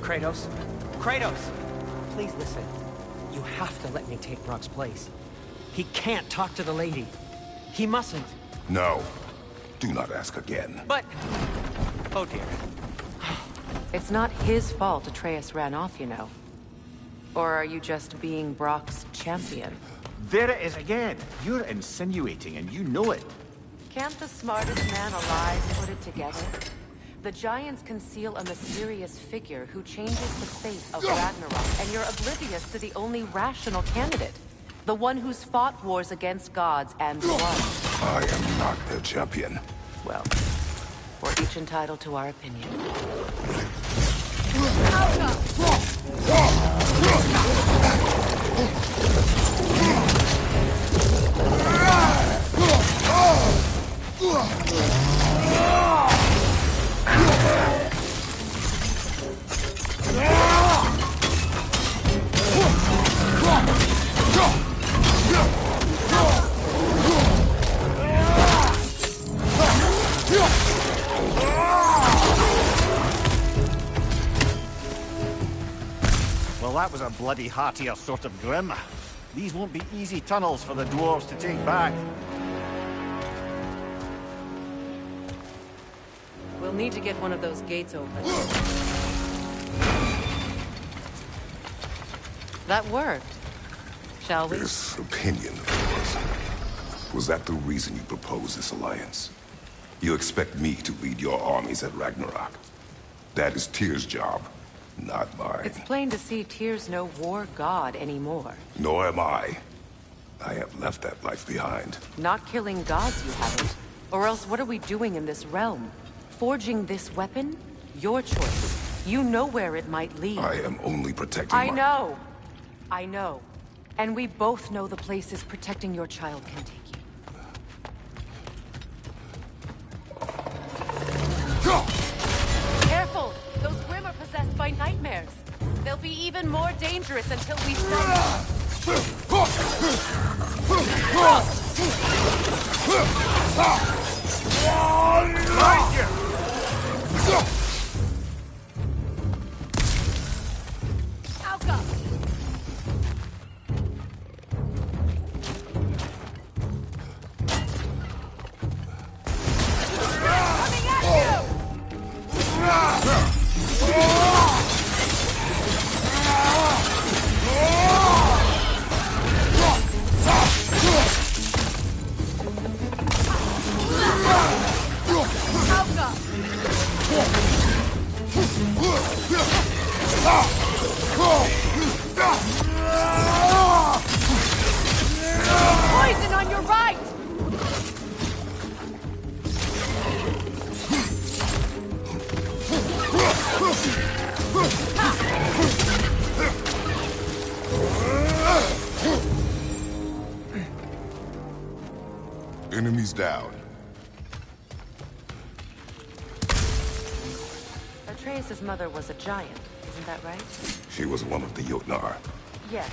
[SPEAKER 9] Kratos? Kratos! Please listen. You have to let me take Brock's place. He can't talk to the lady. He mustn't.
[SPEAKER 5] No. Do not ask again.
[SPEAKER 9] But... Oh dear.
[SPEAKER 11] It's not his fault Atreus ran off, you know. Or are you just being Brock's champion?
[SPEAKER 6] There it is again. You're insinuating and you know it.
[SPEAKER 11] Can't the smartest man alive put it together? The Giants conceal a mysterious figure who changes the fate of Ragnarok, and you're oblivious to the only rational candidate. The one who's fought wars against gods and won.
[SPEAKER 5] I am not their champion.
[SPEAKER 11] Well, we're each entitled to our opinion.
[SPEAKER 6] Well, that was a bloody heartier sort of grim. These won't be easy tunnels for the dwarves to take back.
[SPEAKER 11] We'll need to get one of those gates open. That worked. Shall we?
[SPEAKER 5] This opinion of yours, was that the reason you proposed this alliance? You expect me to lead your armies at Ragnarok? That is Tyr's job, not mine.
[SPEAKER 11] It's plain to see Tyr's no war god anymore.
[SPEAKER 5] Nor am I. I have left that life behind.
[SPEAKER 11] Not killing gods, you haven't. Or else what are we doing in this realm? Forging this weapon? Your choice. You know where it might lead.
[SPEAKER 5] I am only protecting
[SPEAKER 11] I know. I know. And we both know the places protecting your child can take you. Careful! Those Grimm are possessed by nightmares. They'll be even more dangerous until we stop.
[SPEAKER 6] Right here!
[SPEAKER 11] Alka! Coming at you! Poison on your right!
[SPEAKER 5] Enemies down.
[SPEAKER 11] Atreus' mother was a giant, isn't that right?
[SPEAKER 5] She was one of the Jotnar.
[SPEAKER 11] Yes.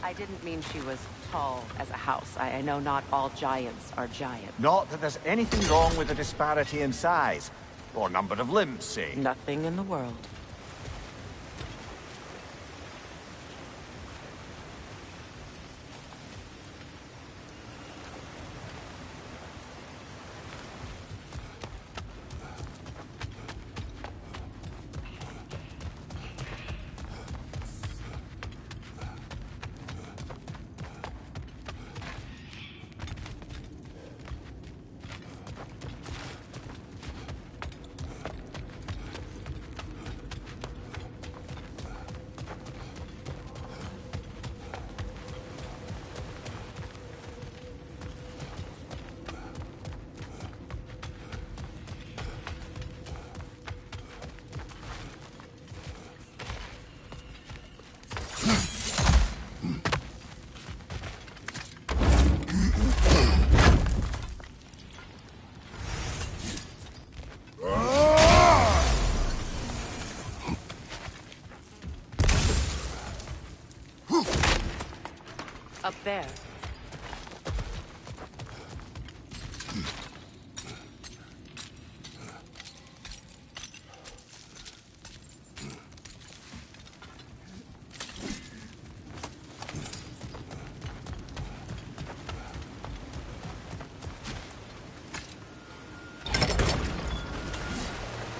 [SPEAKER 11] I didn't mean she was tall as a house. I know not all giants are giant.
[SPEAKER 6] Not that there's anything wrong with the disparity in size. Or number of limbs, say.
[SPEAKER 11] Nothing in the world. Up there.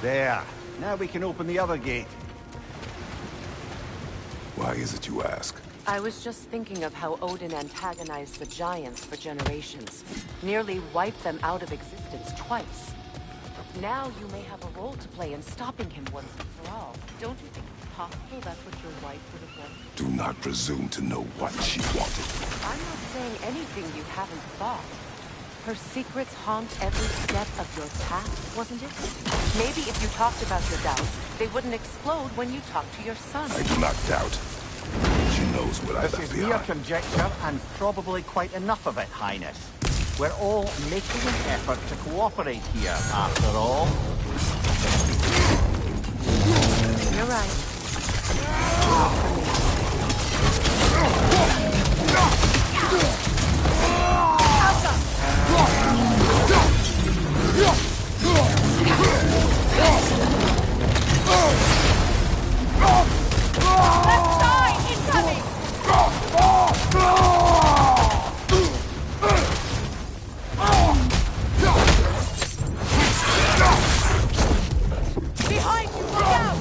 [SPEAKER 6] There. Now we can open the other gate.
[SPEAKER 5] Why is it you ask?
[SPEAKER 11] I was just thinking of how Odin antagonized the giants for generations. Nearly wiped them out of existence twice. Now you may have a role to play in stopping him once and for all. Don't you think it's possible that's what your wife would have wanted?
[SPEAKER 5] Do not presume to know what she wanted.
[SPEAKER 11] I'm not saying anything you haven't thought.
[SPEAKER 4] Her secrets haunt every step of your path, wasn't it? Maybe if you talked about your doubts, they wouldn't explode when you talked to your son.
[SPEAKER 5] I do not doubt. She knows what I
[SPEAKER 6] This
[SPEAKER 5] left
[SPEAKER 6] is mere
[SPEAKER 5] behind.
[SPEAKER 6] conjecture, and probably quite enough of it, Highness. We're all making an effort to cooperate here, after all.
[SPEAKER 4] You're right.
[SPEAKER 7] Left side, incoming! Behind you, look out!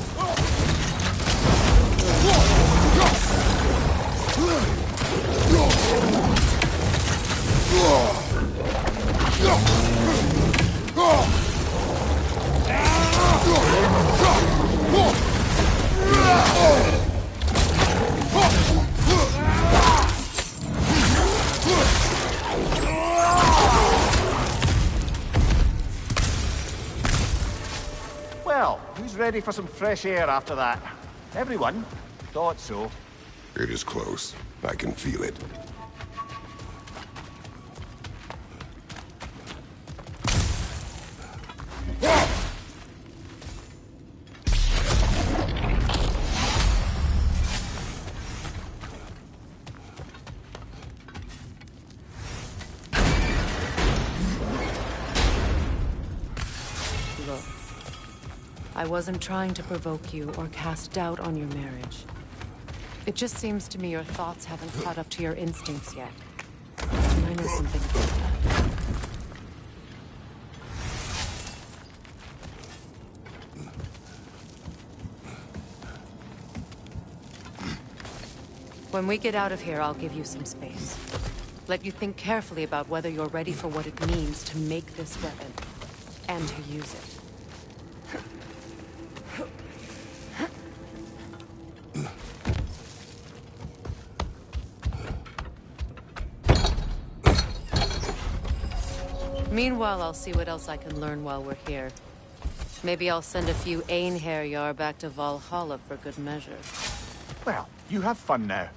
[SPEAKER 6] Well, who's ready for some fresh air after that? Everyone? Thought so.
[SPEAKER 5] It is close. I can feel it.
[SPEAKER 4] Look, I wasn't trying to provoke you or cast doubt on your marriage. It just seems to me your thoughts haven't caught up to your instincts yet. And I know something about that. When we get out of here, I'll give you some space. Let you think carefully about whether you're ready for what it means to make this weapon, and to use it. Meanwhile, I'll see what else I can learn while we're here. Maybe I'll send a few Einherjar back to Valhalla for good measure.
[SPEAKER 6] Well, you have fun now.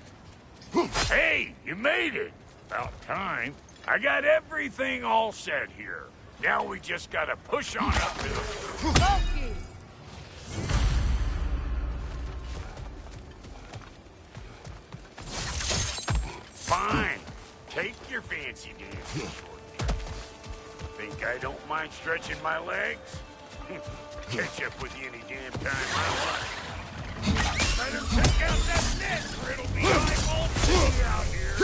[SPEAKER 2] Hey, you made it! About time. I got everything all set here. Now we just gotta push on up to the...
[SPEAKER 7] Loki!
[SPEAKER 2] Fine. Take your fancy dancing short. Think I don't mind stretching my legs? Catch up with you any damn time I want. Better check out that net, or it'll be eyeball city out here.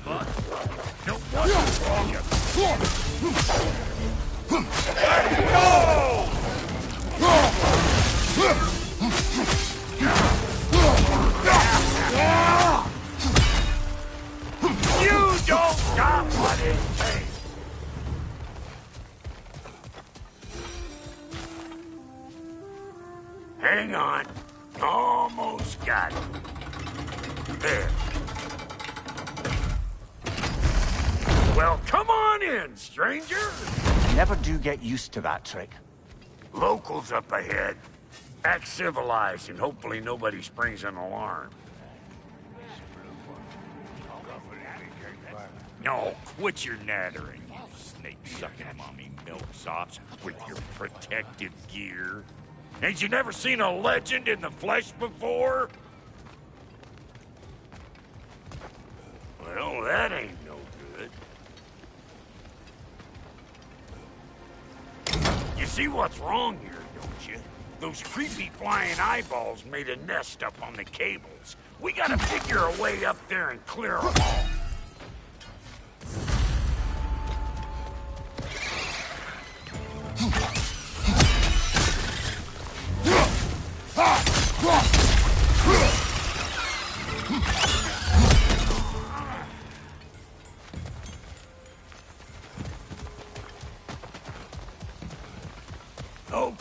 [SPEAKER 2] But, no what's wrong Let's go! You don't stop what it takes! Hang on. Almost got it. There. Well, come on in, stranger.
[SPEAKER 6] Never do get used to that trick.
[SPEAKER 2] Locals up ahead. Act civilized and hopefully nobody springs an alarm. No, quit your nattering, you snake-sucking mommy milksops with your protective gear. Ain't you never seen a legend in the flesh before? Well, that ain't no good. You see what's wrong here, don't you? Those creepy flying eyeballs made a nest up on the cables. We gotta figure a way up there and clear them all.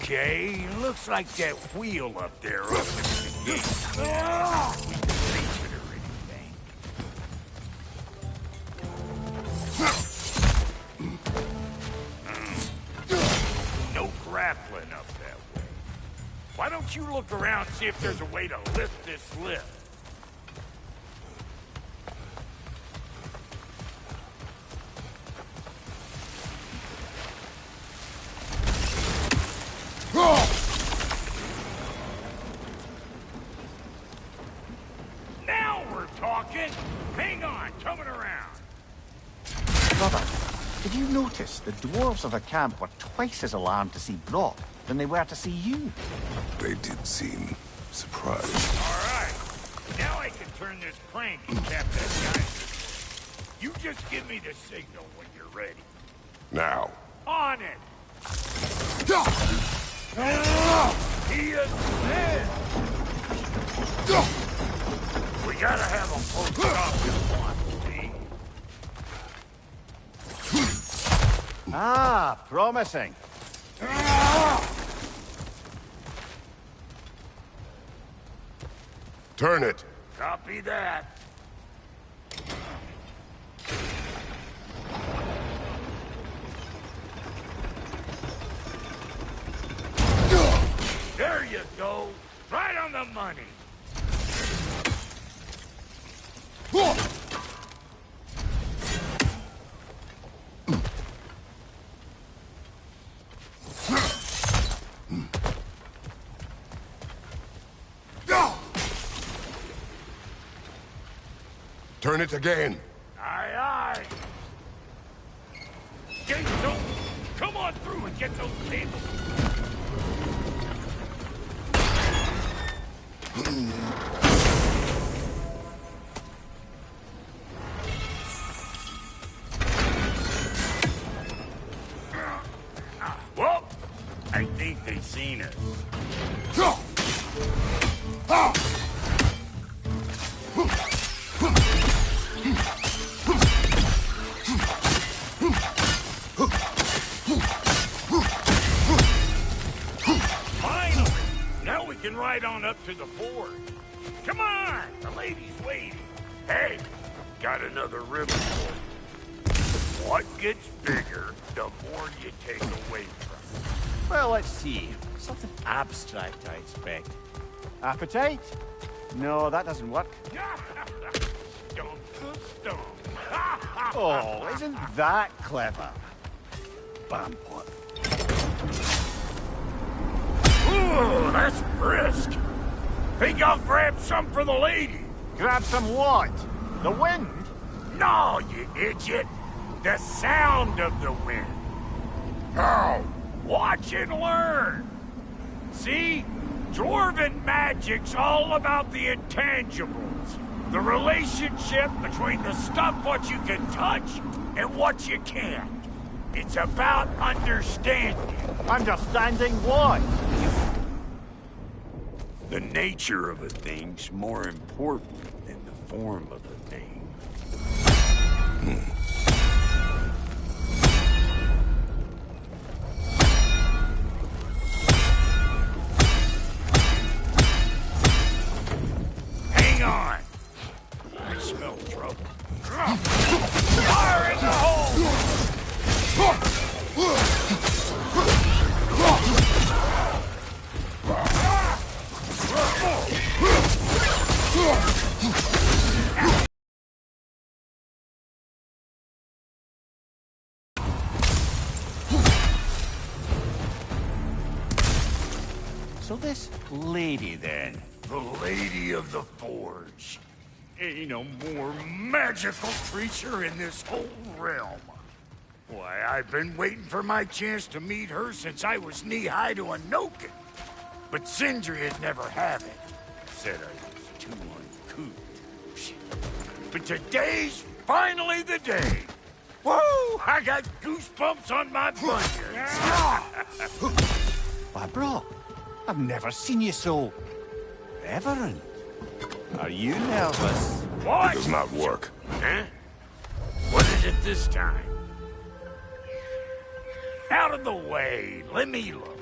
[SPEAKER 2] Okay, looks like that wheel up there opens the gate. We can reach it or anything. No grappling up that way. Why don't you look around and see if there's a way to lift this lift? Now we're talking! Hang on, coming around.
[SPEAKER 6] Brother, did you notice the dwarves of the camp were twice as alarmed to see Brock than they were to see you?
[SPEAKER 5] They did seem surprised.
[SPEAKER 2] Alright, now I can turn this crank and tap that guy. You just give me the signal when you're ready.
[SPEAKER 5] Now.
[SPEAKER 2] On it! He is dead! We gotta have him posted up at once, see?
[SPEAKER 6] Ah, promising.
[SPEAKER 5] Turn it.
[SPEAKER 2] Copy that. There you go. Right on the money.
[SPEAKER 5] Turn it again.
[SPEAKER 2] Aye, aye. Gates open. Come on through and get those tables. Well, I think they've seen us. Finally! Now we can ride on up to the fort. Come on! The lady's waiting. Hey, got another riddle for you. What gets bigger, the more you take away from it.
[SPEAKER 6] Well, let's see. Something abstract, I expect. Appetite? No, that doesn't work.
[SPEAKER 2] Stomp the stomp.
[SPEAKER 6] Oh, isn't that clever? Bampot.
[SPEAKER 2] Ooh, that's brisk. Think I'll grab some for the lady.
[SPEAKER 6] Grab some what? The wind?
[SPEAKER 2] No, you idiot. The sound of the wind.
[SPEAKER 5] How?
[SPEAKER 2] Watch and learn. See? Dwarven magic's all about the intangibles. The relationship between the stuff what you can touch and what you can't. It's about understanding.
[SPEAKER 6] Understanding what?
[SPEAKER 2] The nature of a thing's more important than the form of a thing. Hang on! I smell trouble. Fire in the hole!
[SPEAKER 6] So this lady, then?
[SPEAKER 2] The Lady of the Forge. Ain't no more magical creature in this whole realm. Why, I've been waiting for my chance to meet her since I was knee-high to a Noken. But Sindri'd never have it. Said I was too uncouth. But today's finally the day. Woo! I got goosebumps on my bunions.
[SPEAKER 6] Why, bro, I've never seen you so... reverent. Are you nervous?
[SPEAKER 2] What?
[SPEAKER 5] It does not work.
[SPEAKER 2] Huh? What is it this time? Out of the way. Let me look.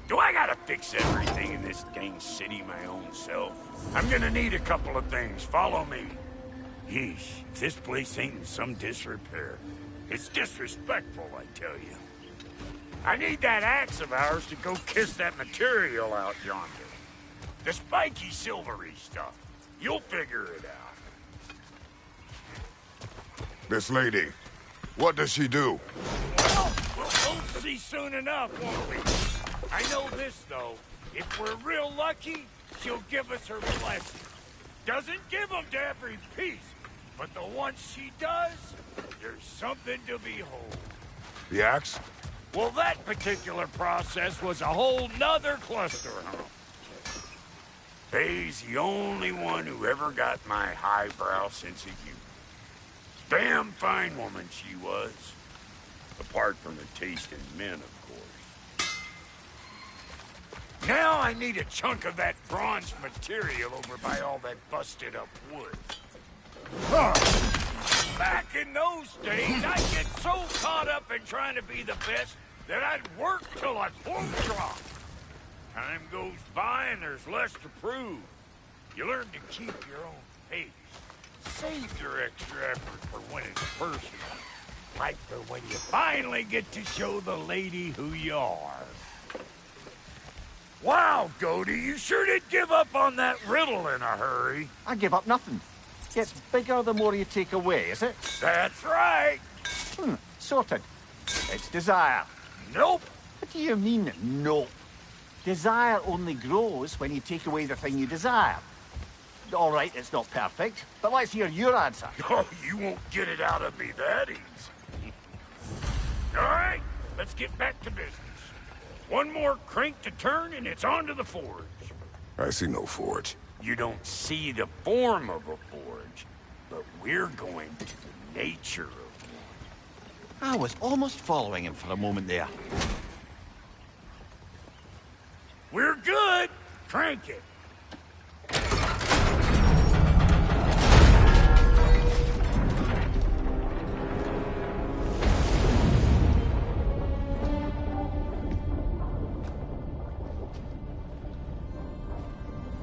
[SPEAKER 2] Do I gotta fix everything in this dang city my own self? I'm gonna need a couple of things. Follow me. Yeesh, if this place ain't in some disrepair. It's disrespectful, I tell you. I need that axe of ours to go kiss that material out yonder. The spiky, silvery stuff. You'll figure it out.
[SPEAKER 5] This lady, what does she do?
[SPEAKER 2] Well, we'll both see soon enough, won't we? I know this, though. If we're real lucky, she'll give us her blessing. Doesn't give them to every piece, but the ones she does, there's something to behold.
[SPEAKER 5] The axe?
[SPEAKER 2] Well, that particular process was a whole nother cluster hump. Faye's the only one who ever got my highbrow sense of humor. Damn fine woman she was. Apart from the taste in men, of course. Now I need a chunk of that bronze material over by all that busted up wood. Back in those days, I'd get so caught up in trying to be the best that I'd work till I full drop. Time goes by and there's less to prove. You learn to keep your own pace. Save your extra effort for when it's personal. Like for when you finally get to show the lady who you are. Wow, Goody, you sure did give up on that riddle in a hurry.
[SPEAKER 6] I give up nothing. Gets bigger the more you take away, is it?
[SPEAKER 2] That's right.
[SPEAKER 6] Sorted. It's desire.
[SPEAKER 2] Nope.
[SPEAKER 6] What do you mean, nope? Desire only grows when you take away the thing you desire. All right, it's not perfect, but let's hear your answer.
[SPEAKER 2] Oh, you won't get it out of me that easy. All right, let's get back to business. One more crank to turn and it's on to the forge.
[SPEAKER 5] I see no forge.
[SPEAKER 2] You don't see the form of a forge, but we're going to the nature of one.
[SPEAKER 6] I was almost following him for a moment there.
[SPEAKER 2] We're good. Crank it.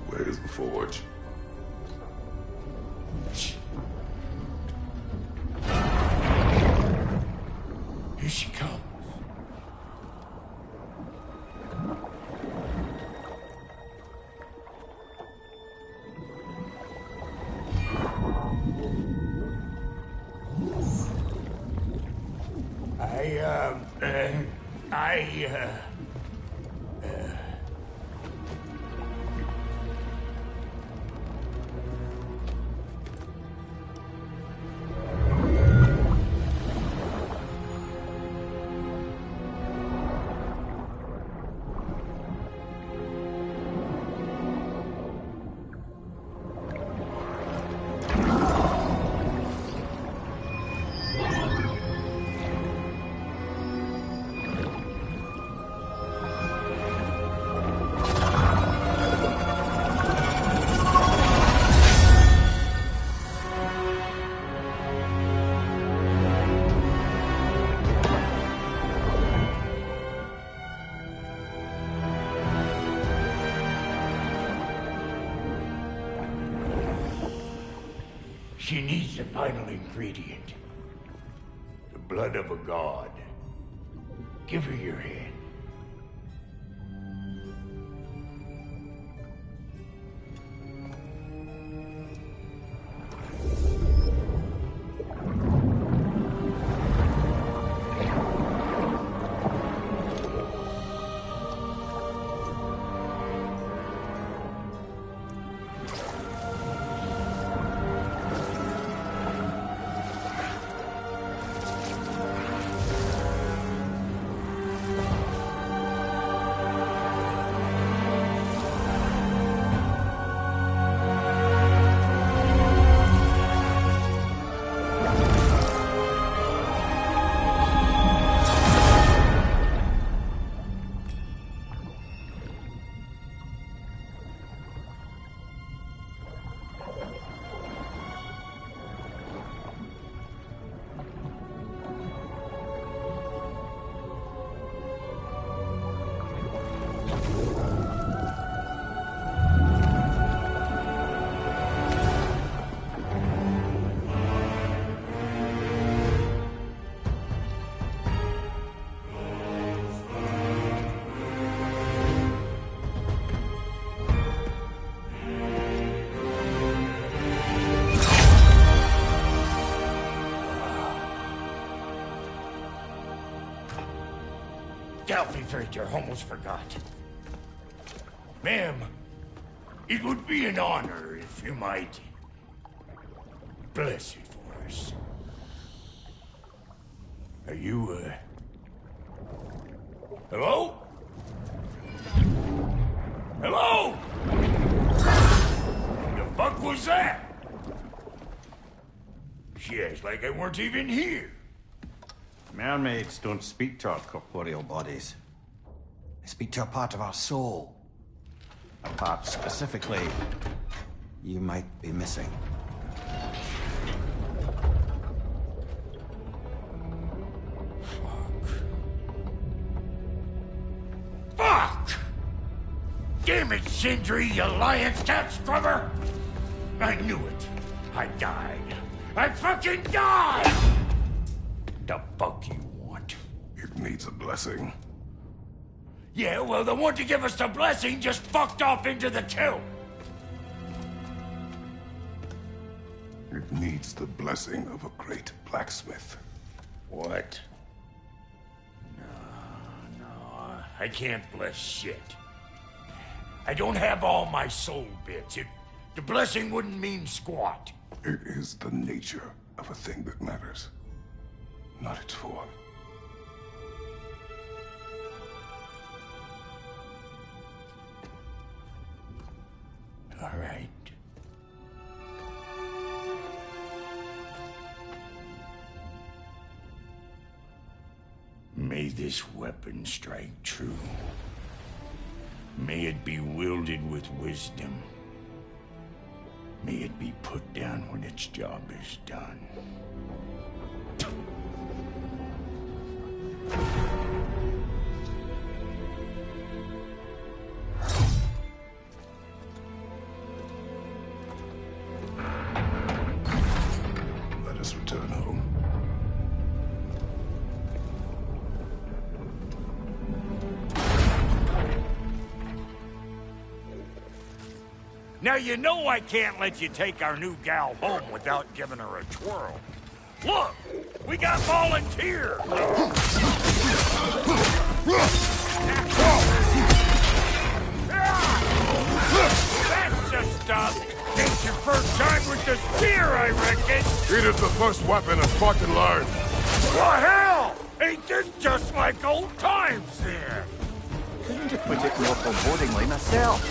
[SPEAKER 5] Where's the forge?
[SPEAKER 2] Here she comes. She needs the final ingredient. The blood of a god. Give her your hand. He's right there, almost forgot. Ma'am, it would be an honor if you might bless it for us. Are you, hello? Hello? The fuck was that? She acts like I weren't even here.
[SPEAKER 6] Mermaids don't speak to our corporeal bodies. They speak to a part of our soul. A part specifically you might be missing.
[SPEAKER 2] Fuck! Damn it, Sindri, you lying cat scrubber! I knew it. I died. I fucking died! The fuck you want?
[SPEAKER 5] It needs a blessing.
[SPEAKER 2] Yeah, well, the one to give us the blessing just fucked off into the tomb.
[SPEAKER 5] It needs the blessing of a great blacksmith.
[SPEAKER 2] What? No, I can't bless shit. I don't have all my soul bits. The blessing wouldn't mean squat.
[SPEAKER 5] It is the nature of a thing that matters, not its form.
[SPEAKER 2] All right. May this weapon strike true. May it be wielded with wisdom. May it be put down when its job is done.
[SPEAKER 5] Let us return home.
[SPEAKER 2] Now you know I can't let you take our new gal home without giving her a twirl. Look, we got volunteers. That's the stuff. It's your first time with the spear, I reckon.
[SPEAKER 5] It is the first weapon a Spartan learned.
[SPEAKER 2] What hell? Ain't this just like old times then?
[SPEAKER 6] Couldn't have put it more forebodingly myself.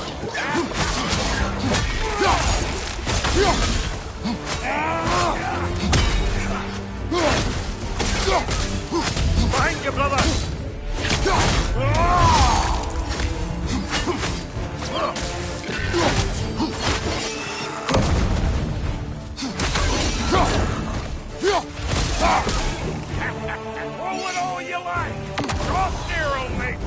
[SPEAKER 2] Behind you, brother! Roll it all you like! Drop Nero, mate!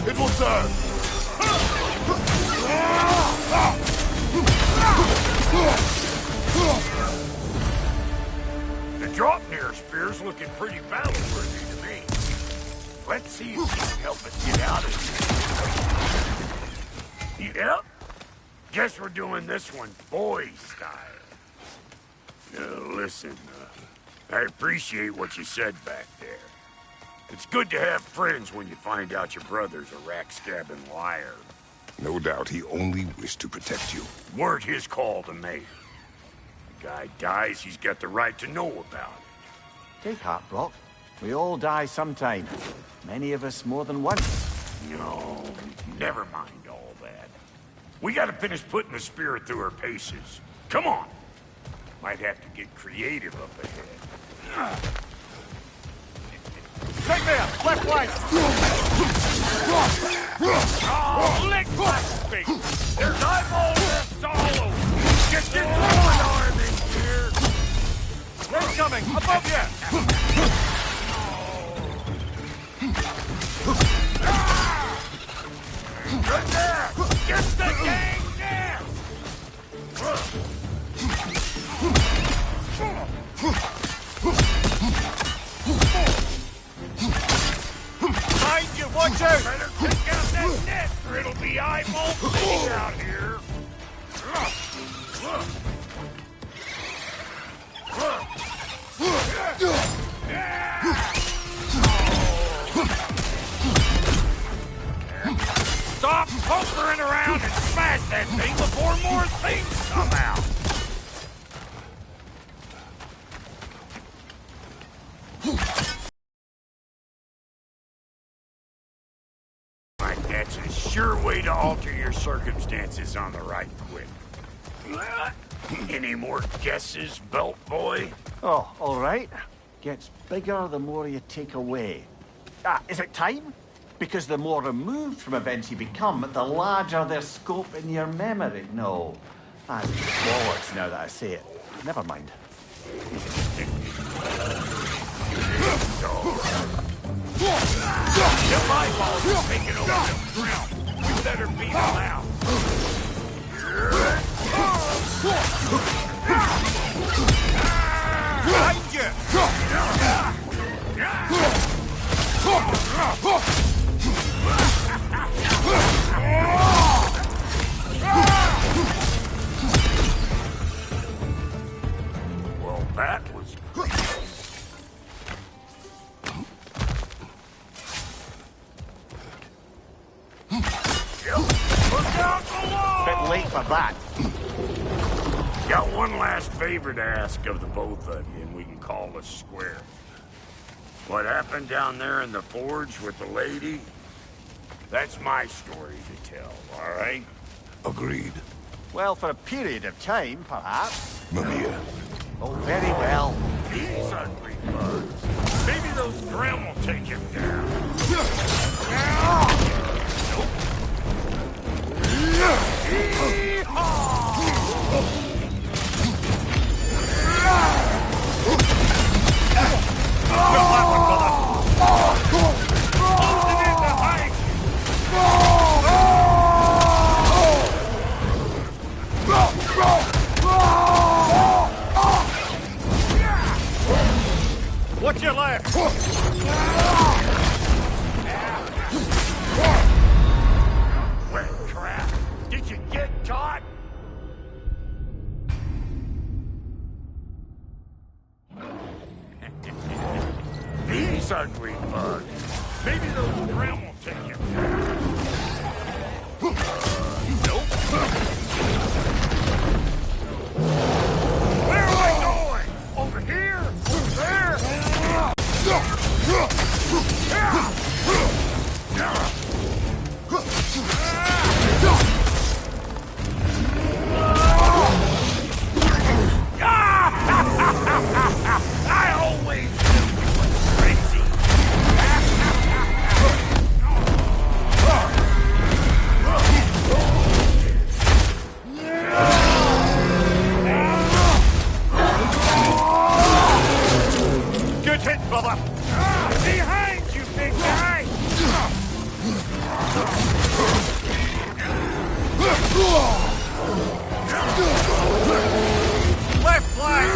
[SPEAKER 5] It will serve.
[SPEAKER 2] The Draupnir spear's looking pretty battle-worthy to me. Let's see if she can help us get out of here. Yep. Guess we're doing this one boy style. Listen, I appreciate what you said back there. It's good to have friends when you find out your brother's a rack-stabbing liar.
[SPEAKER 5] No doubt he only wished to protect you.
[SPEAKER 2] Weren't his call to make. The guy dies, he's got the right to know about it.
[SPEAKER 6] Take heart, Brock. We all die sometime. Many of us more than once.
[SPEAKER 2] No, never mind all that. We gotta finish putting the spirit through her paces. Come on. Might have to get creative up ahead.
[SPEAKER 6] Right there! Left flank!
[SPEAKER 2] Oh, lick my face! There's eyeball left all over! Get your throwing arm in here!
[SPEAKER 6] Where's coming? Above you!
[SPEAKER 2] Good there! Get the gang down!
[SPEAKER 6] Watch out!
[SPEAKER 2] Better take out that net, or it'll be eyeball big out here. Stop pokering around and smash that thing before more things come out. That's a sure way to alter your circumstances on the right quick. Any more guesses, belt boy?
[SPEAKER 6] Oh, all right. Gets bigger the more you take away. Is it time? Because the more removed from events you become, the larger their scope in your memory. No, that's bollocks now that I say it. Never mind.
[SPEAKER 2] Them eyeballs are taking over the ground. We better beat them out.
[SPEAKER 6] Behind you!
[SPEAKER 2] Well, that was
[SPEAKER 6] Bit late for that.
[SPEAKER 2] got one last favor to ask of the both of you, and we can call us square. What happened down there in the forge with the lady? That's my story to tell, all right?
[SPEAKER 5] Agreed.
[SPEAKER 6] Well, for a period of time, perhaps.
[SPEAKER 5] Mamiya.
[SPEAKER 6] Oh, very well.
[SPEAKER 2] These hungry bugs. Maybe those Grim will take him down.
[SPEAKER 6] What's your left?
[SPEAKER 2] Well, crap. Did you get caught? These ugly bugs. Maybe those Grim will take him down. Nope. Where am I going? Over here? Over there? I always knew you were crazy.
[SPEAKER 6] Good hit, brother.
[SPEAKER 2] Behind you, big guy!
[SPEAKER 6] Left flank!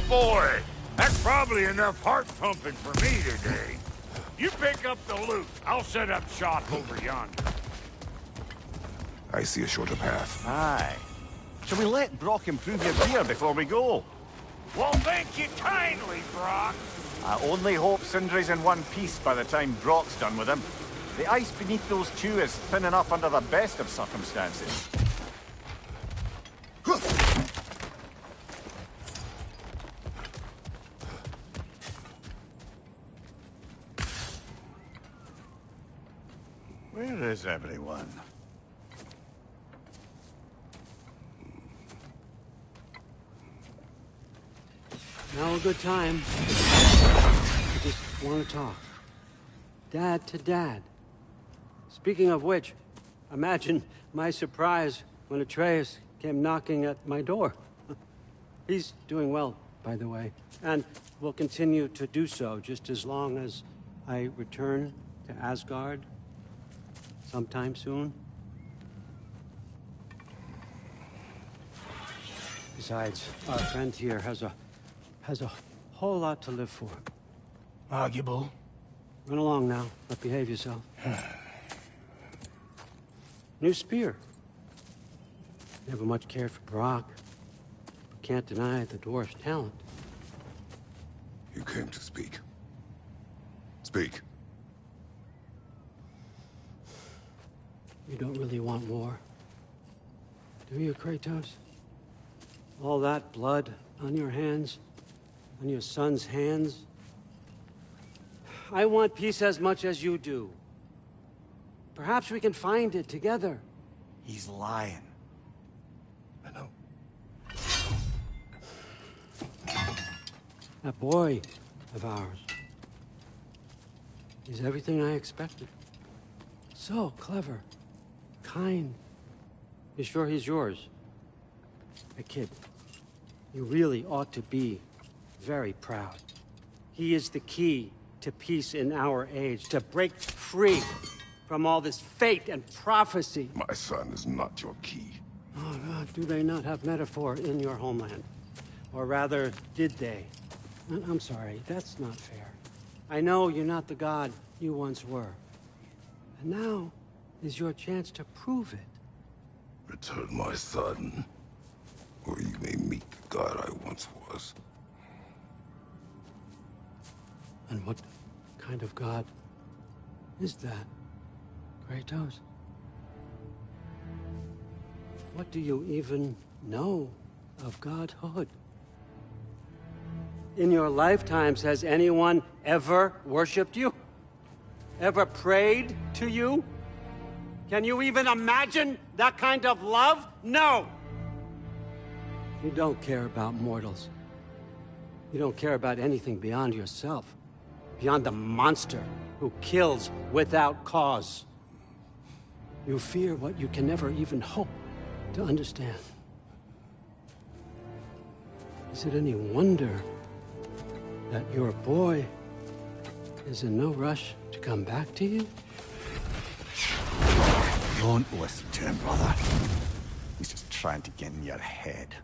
[SPEAKER 2] Boy, that's probably enough heart pumping for me today. You pick up the loot. I'll set up shop over yonder.
[SPEAKER 5] I see a shorter path.
[SPEAKER 6] Aye. Shall we let Brock improve your gear before we go?
[SPEAKER 2] Well, thank you kindly, Brock.
[SPEAKER 6] I only hope Sindri's in one piece by the time Brock's done with him. The ice beneath those two is thin enough under the best of circumstances. Where is everyone?
[SPEAKER 14] Now a good time. I just want to talk. Dad to Dad. Speaking of which, imagine my surprise when Atreus came knocking at my door. He's doing well, by the way, and will continue to do so just as long as I return to Asgard sometime soon. Besides, our friend here has a whole lot to live for.
[SPEAKER 6] Arguable.
[SPEAKER 14] Run along now, but behave yourself. New spear. Never much cared for Brock. But can't deny the dwarf's talent.
[SPEAKER 5] You came to speak. Speak.
[SPEAKER 14] You don't really want war, do you, Kratos? All that blood on your hands, on your son's hands. I want peace as much as you do. Perhaps we can find it together.
[SPEAKER 6] He's lying.
[SPEAKER 5] I know.
[SPEAKER 14] That boy of ours. He's everything I expected. So clever. Kind. You sure he's yours? A kid. You really ought to be very proud. He is the key to peace in our age, to break free from all this fate and prophecy.
[SPEAKER 5] My son is not your key.
[SPEAKER 14] Oh, God, do they not have metaphor in your homeland? Or rather, did they? I'm sorry, that's not fair. I know you're not the god you once were. And now is your chance to prove it.
[SPEAKER 5] Return my son, or you may meet the god I once was.
[SPEAKER 14] And what kind of god is that, Kratos? What do you even know of godhood? In your lifetimes, has anyone ever worshipped you? Ever prayed to you? Can you even imagine that kind of love? No! You don't care about mortals. You don't care about anything beyond yourself. Beyond the monster who kills without cause. You fear what you can never even hope to understand. Is it any wonder that your boy is in no rush to come back to you?
[SPEAKER 6] Don't listen to him, brother. He's just trying to get in your head.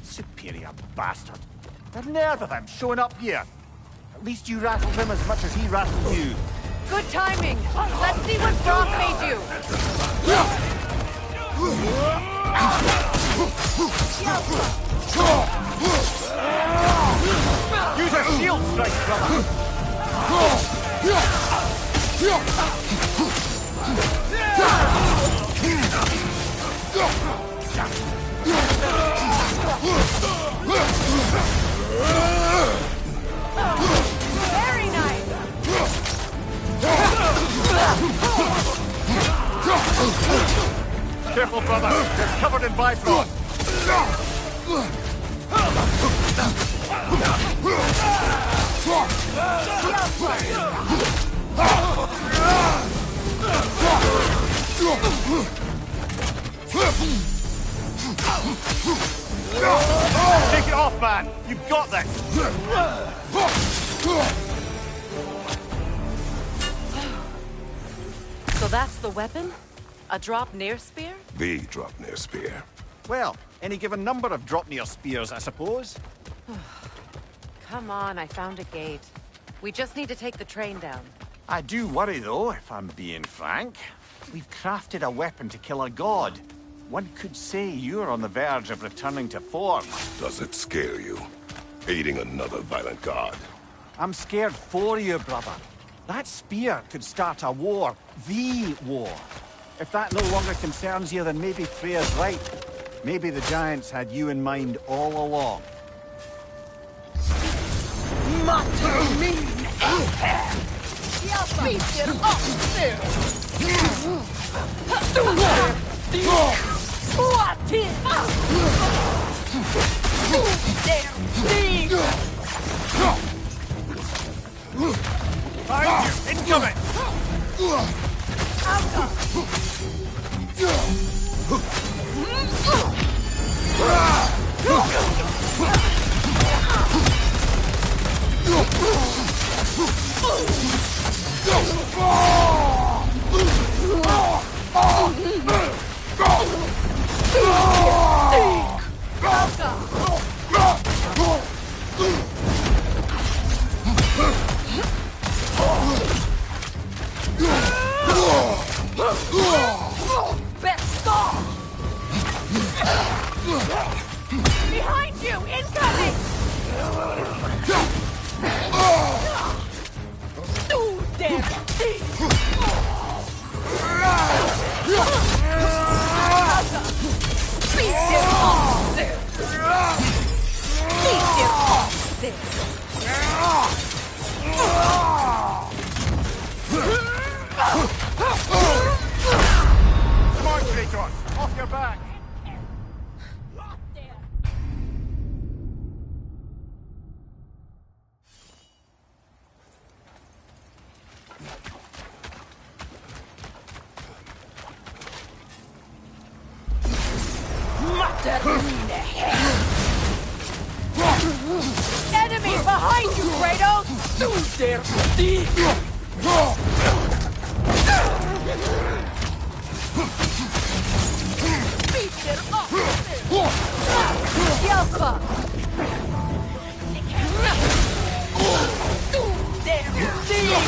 [SPEAKER 6] Superior bastard. The nerve of him showing up here. At least you rattled him as much as he rattled you.
[SPEAKER 11] Good timing. Let's see what Brock made you.
[SPEAKER 6] Use a shield strike, brother.
[SPEAKER 11] Very nice.
[SPEAKER 6] Careful, brother. You're covered in Bifrost. Take it off, man. You've got this.
[SPEAKER 4] So that's the weapon? A drop-near spear?
[SPEAKER 5] The Dropnir spear.
[SPEAKER 6] Well, any given number of Dropnir spears, I suppose.
[SPEAKER 4] Come on, I found a gate. We just need to take the train down.
[SPEAKER 6] I do worry, though, if I'm being frank. We've crafted a weapon to kill a god. One could say you're on the verge of returning to form.
[SPEAKER 5] Does it scare you? Aiding another violent god?
[SPEAKER 6] I'm scared for you, brother. That spear could start a war. The war. If that no longer concerns you, then maybe Freya's right. Maybe the Giants had you in mind all along.
[SPEAKER 3] Much mean
[SPEAKER 2] Behind you! Incoming!
[SPEAKER 7] Best off! Behind you! Incoming! Too damn deep! Beat him off there! Beat him off there!
[SPEAKER 6] Come on, Kratos! Off your back!
[SPEAKER 7] Enemy behind you, Kratos! Too damn deep! Beat him up! Yelpa! Too damn deep!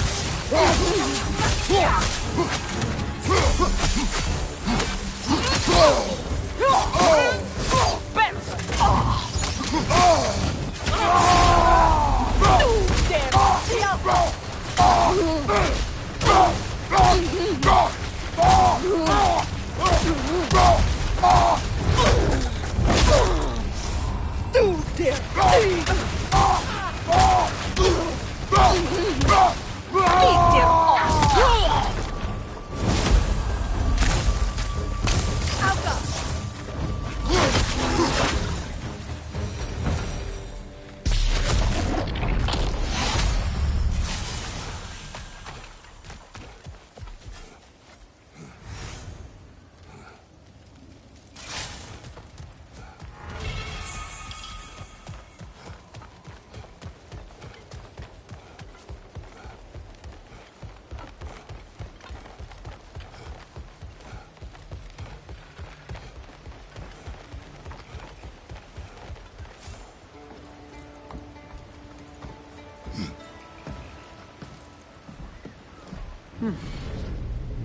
[SPEAKER 7] Best off! Too damn deep! Too damn deep! Beat him off!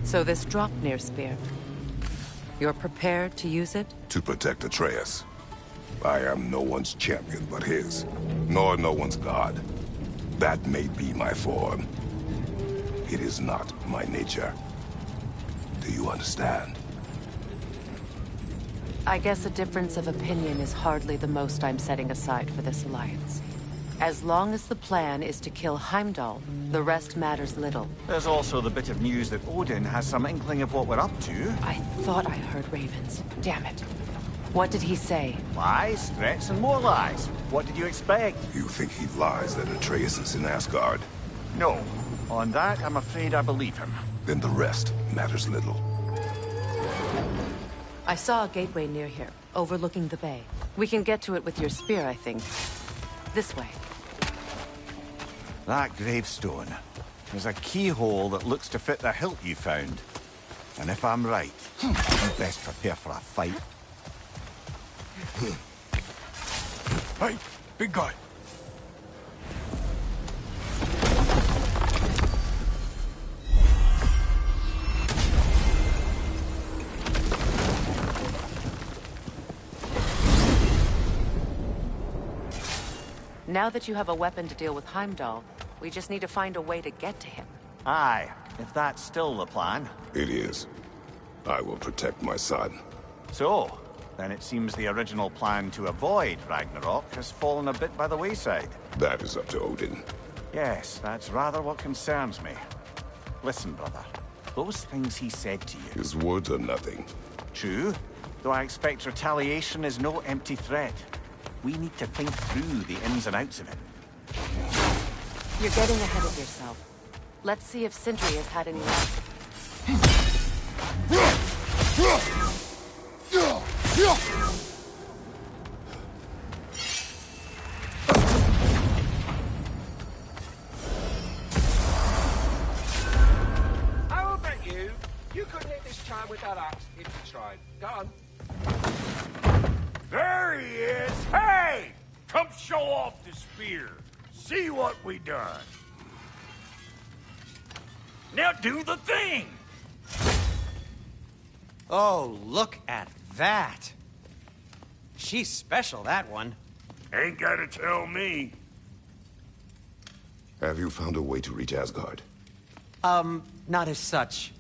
[SPEAKER 4] So this Draupnir spear. You're prepared to use it?
[SPEAKER 5] To protect Atreus. I am no one's champion but his, nor no one's god. That may be my form. It is not my nature. Do you understand?
[SPEAKER 4] I guess a difference of opinion is hardly the most I'm setting aside for this alliance. As long as the plan is to kill Heimdall, the rest matters little.
[SPEAKER 6] There's also the bit of news that Odin has some inkling of what we're up to.
[SPEAKER 4] I thought I heard ravens. Damn it. What did he say?
[SPEAKER 6] Lies, threats, and more lies. What did you expect?
[SPEAKER 5] You think he lies that Atreus is in Asgard?
[SPEAKER 6] No. On that, I'm afraid I believe him.
[SPEAKER 5] Then the rest matters little.
[SPEAKER 4] I saw a gateway near here, overlooking the bay. We can get to it with your spear, I think. This way.
[SPEAKER 6] That gravestone. There's a keyhole that looks to fit the hilt you found. And if I'm right, you best prepare for a fight.
[SPEAKER 2] Hey, big guy.
[SPEAKER 4] Now that you have a weapon to deal with Heimdall, we just need to find a way to get to him.
[SPEAKER 6] Aye, if that's still the plan.
[SPEAKER 5] It is. I will protect my son.
[SPEAKER 6] So, then it seems the original plan to avoid Ragnarok has fallen a bit by the wayside.
[SPEAKER 5] That is up to Odin.
[SPEAKER 6] Yes, that's rather what concerns me. Listen, brother. Those things he said to you...
[SPEAKER 5] His words are nothing.
[SPEAKER 6] True, though I expect retaliation is no empty threat. We need to think through the ins and outs of it.
[SPEAKER 4] You're getting ahead of yourself. Let's see if Sindri has had any luck.
[SPEAKER 12] I will bet you couldn't hit this child with that axe if you tried. Go on.
[SPEAKER 2] There he is! Hey! Come show off the spear. See what we done. Now do the thing!
[SPEAKER 9] Oh, look at that. She's special, that one.
[SPEAKER 2] Ain't gotta tell me.
[SPEAKER 5] Have you found a way to reach Asgard?
[SPEAKER 9] Not as such.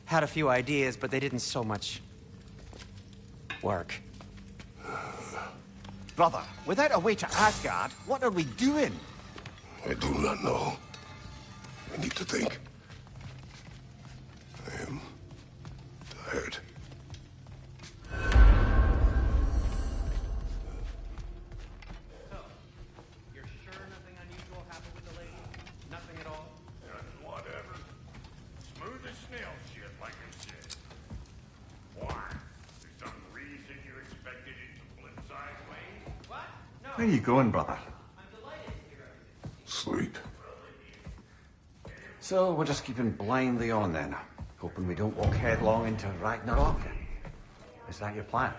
[SPEAKER 9] Had a few ideas, but they didn't so much work.
[SPEAKER 6] Brother, without a way to Asgard, what are we doing?
[SPEAKER 5] I do not know. I need to think. I am tired.
[SPEAKER 9] You're sure nothing unusual happened with the lady? Nothing at all?
[SPEAKER 2] Whatever. Smooth as snail shit, like I said. Why? There's some reason you expected it to flip sideways?
[SPEAKER 9] What? No.
[SPEAKER 6] Where are you going, brother?
[SPEAKER 9] I'm delighted to hear everything.
[SPEAKER 5] Sleep.
[SPEAKER 6] So we're just keeping blindly on then, hoping we don't walk headlong into Ragnarok. Is that your plan?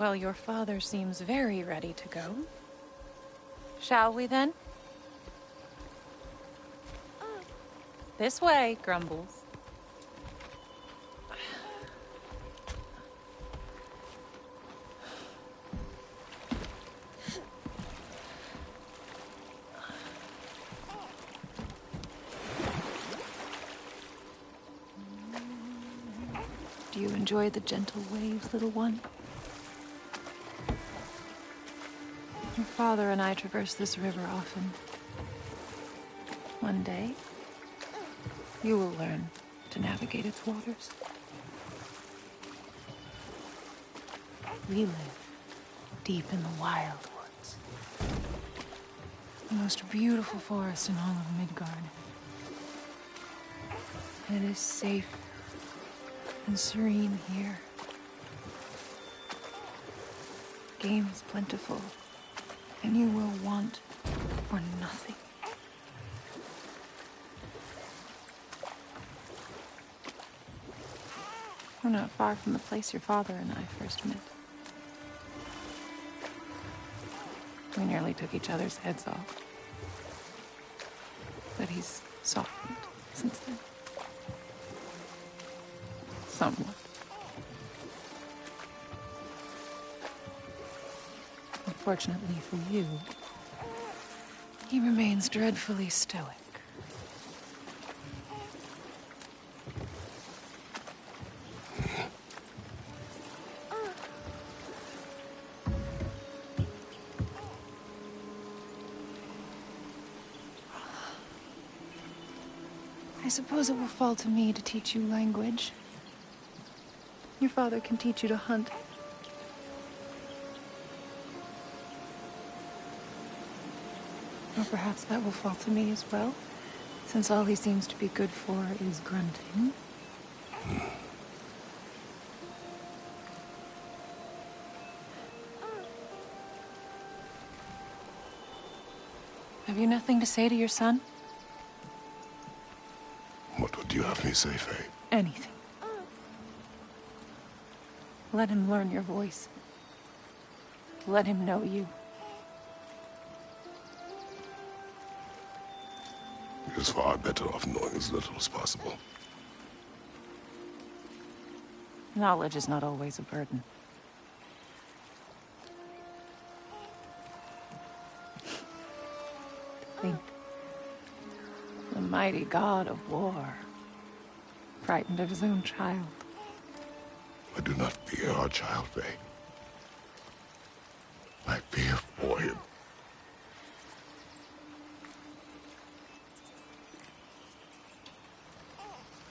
[SPEAKER 4] Well, your father seems very ready to go. Shall we then? This way, Grumbles. Do you enjoy the gentle waves, little one? Your father and I traverse this river often. One day, you will learn to navigate its waters. We live deep in the wild woods. The most beautiful forest in all of Midgard. It is safe and serene here. Game is plentiful, and you will want for nothing. We're not far from the place your father and I first met. We nearly took each other's heads off. But he's softened since then. Somewhat. Unfortunately for you, he remains dreadfully stoic. I suppose it will fall to me to teach you language. Your father can teach you to hunt. Or perhaps that will fall to me as well, since all he seems to be good for is grunting. Have you nothing to say to your son?
[SPEAKER 5] What would you have me say, Faye?
[SPEAKER 4] Anything. Let him learn your voice. Let him know you.
[SPEAKER 5] He is far better off knowing as little as possible.
[SPEAKER 4] Knowledge is not always a burden. Think. The mighty god of war, frightened of his own child.
[SPEAKER 5] I do not fear our child, Faye. I fear for him.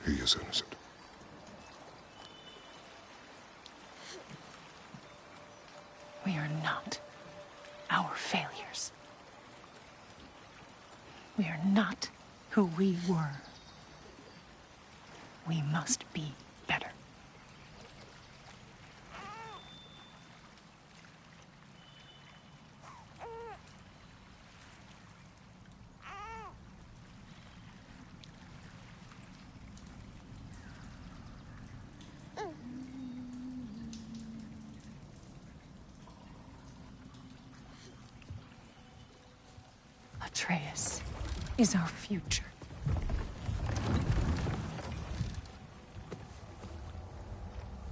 [SPEAKER 5] He is innocent.
[SPEAKER 4] We are not our failures. We are not who we were. We must be better. Atreus is our future.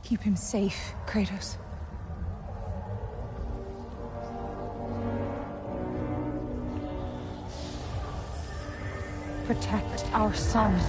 [SPEAKER 4] Keep him safe, Kratos. Protect our son.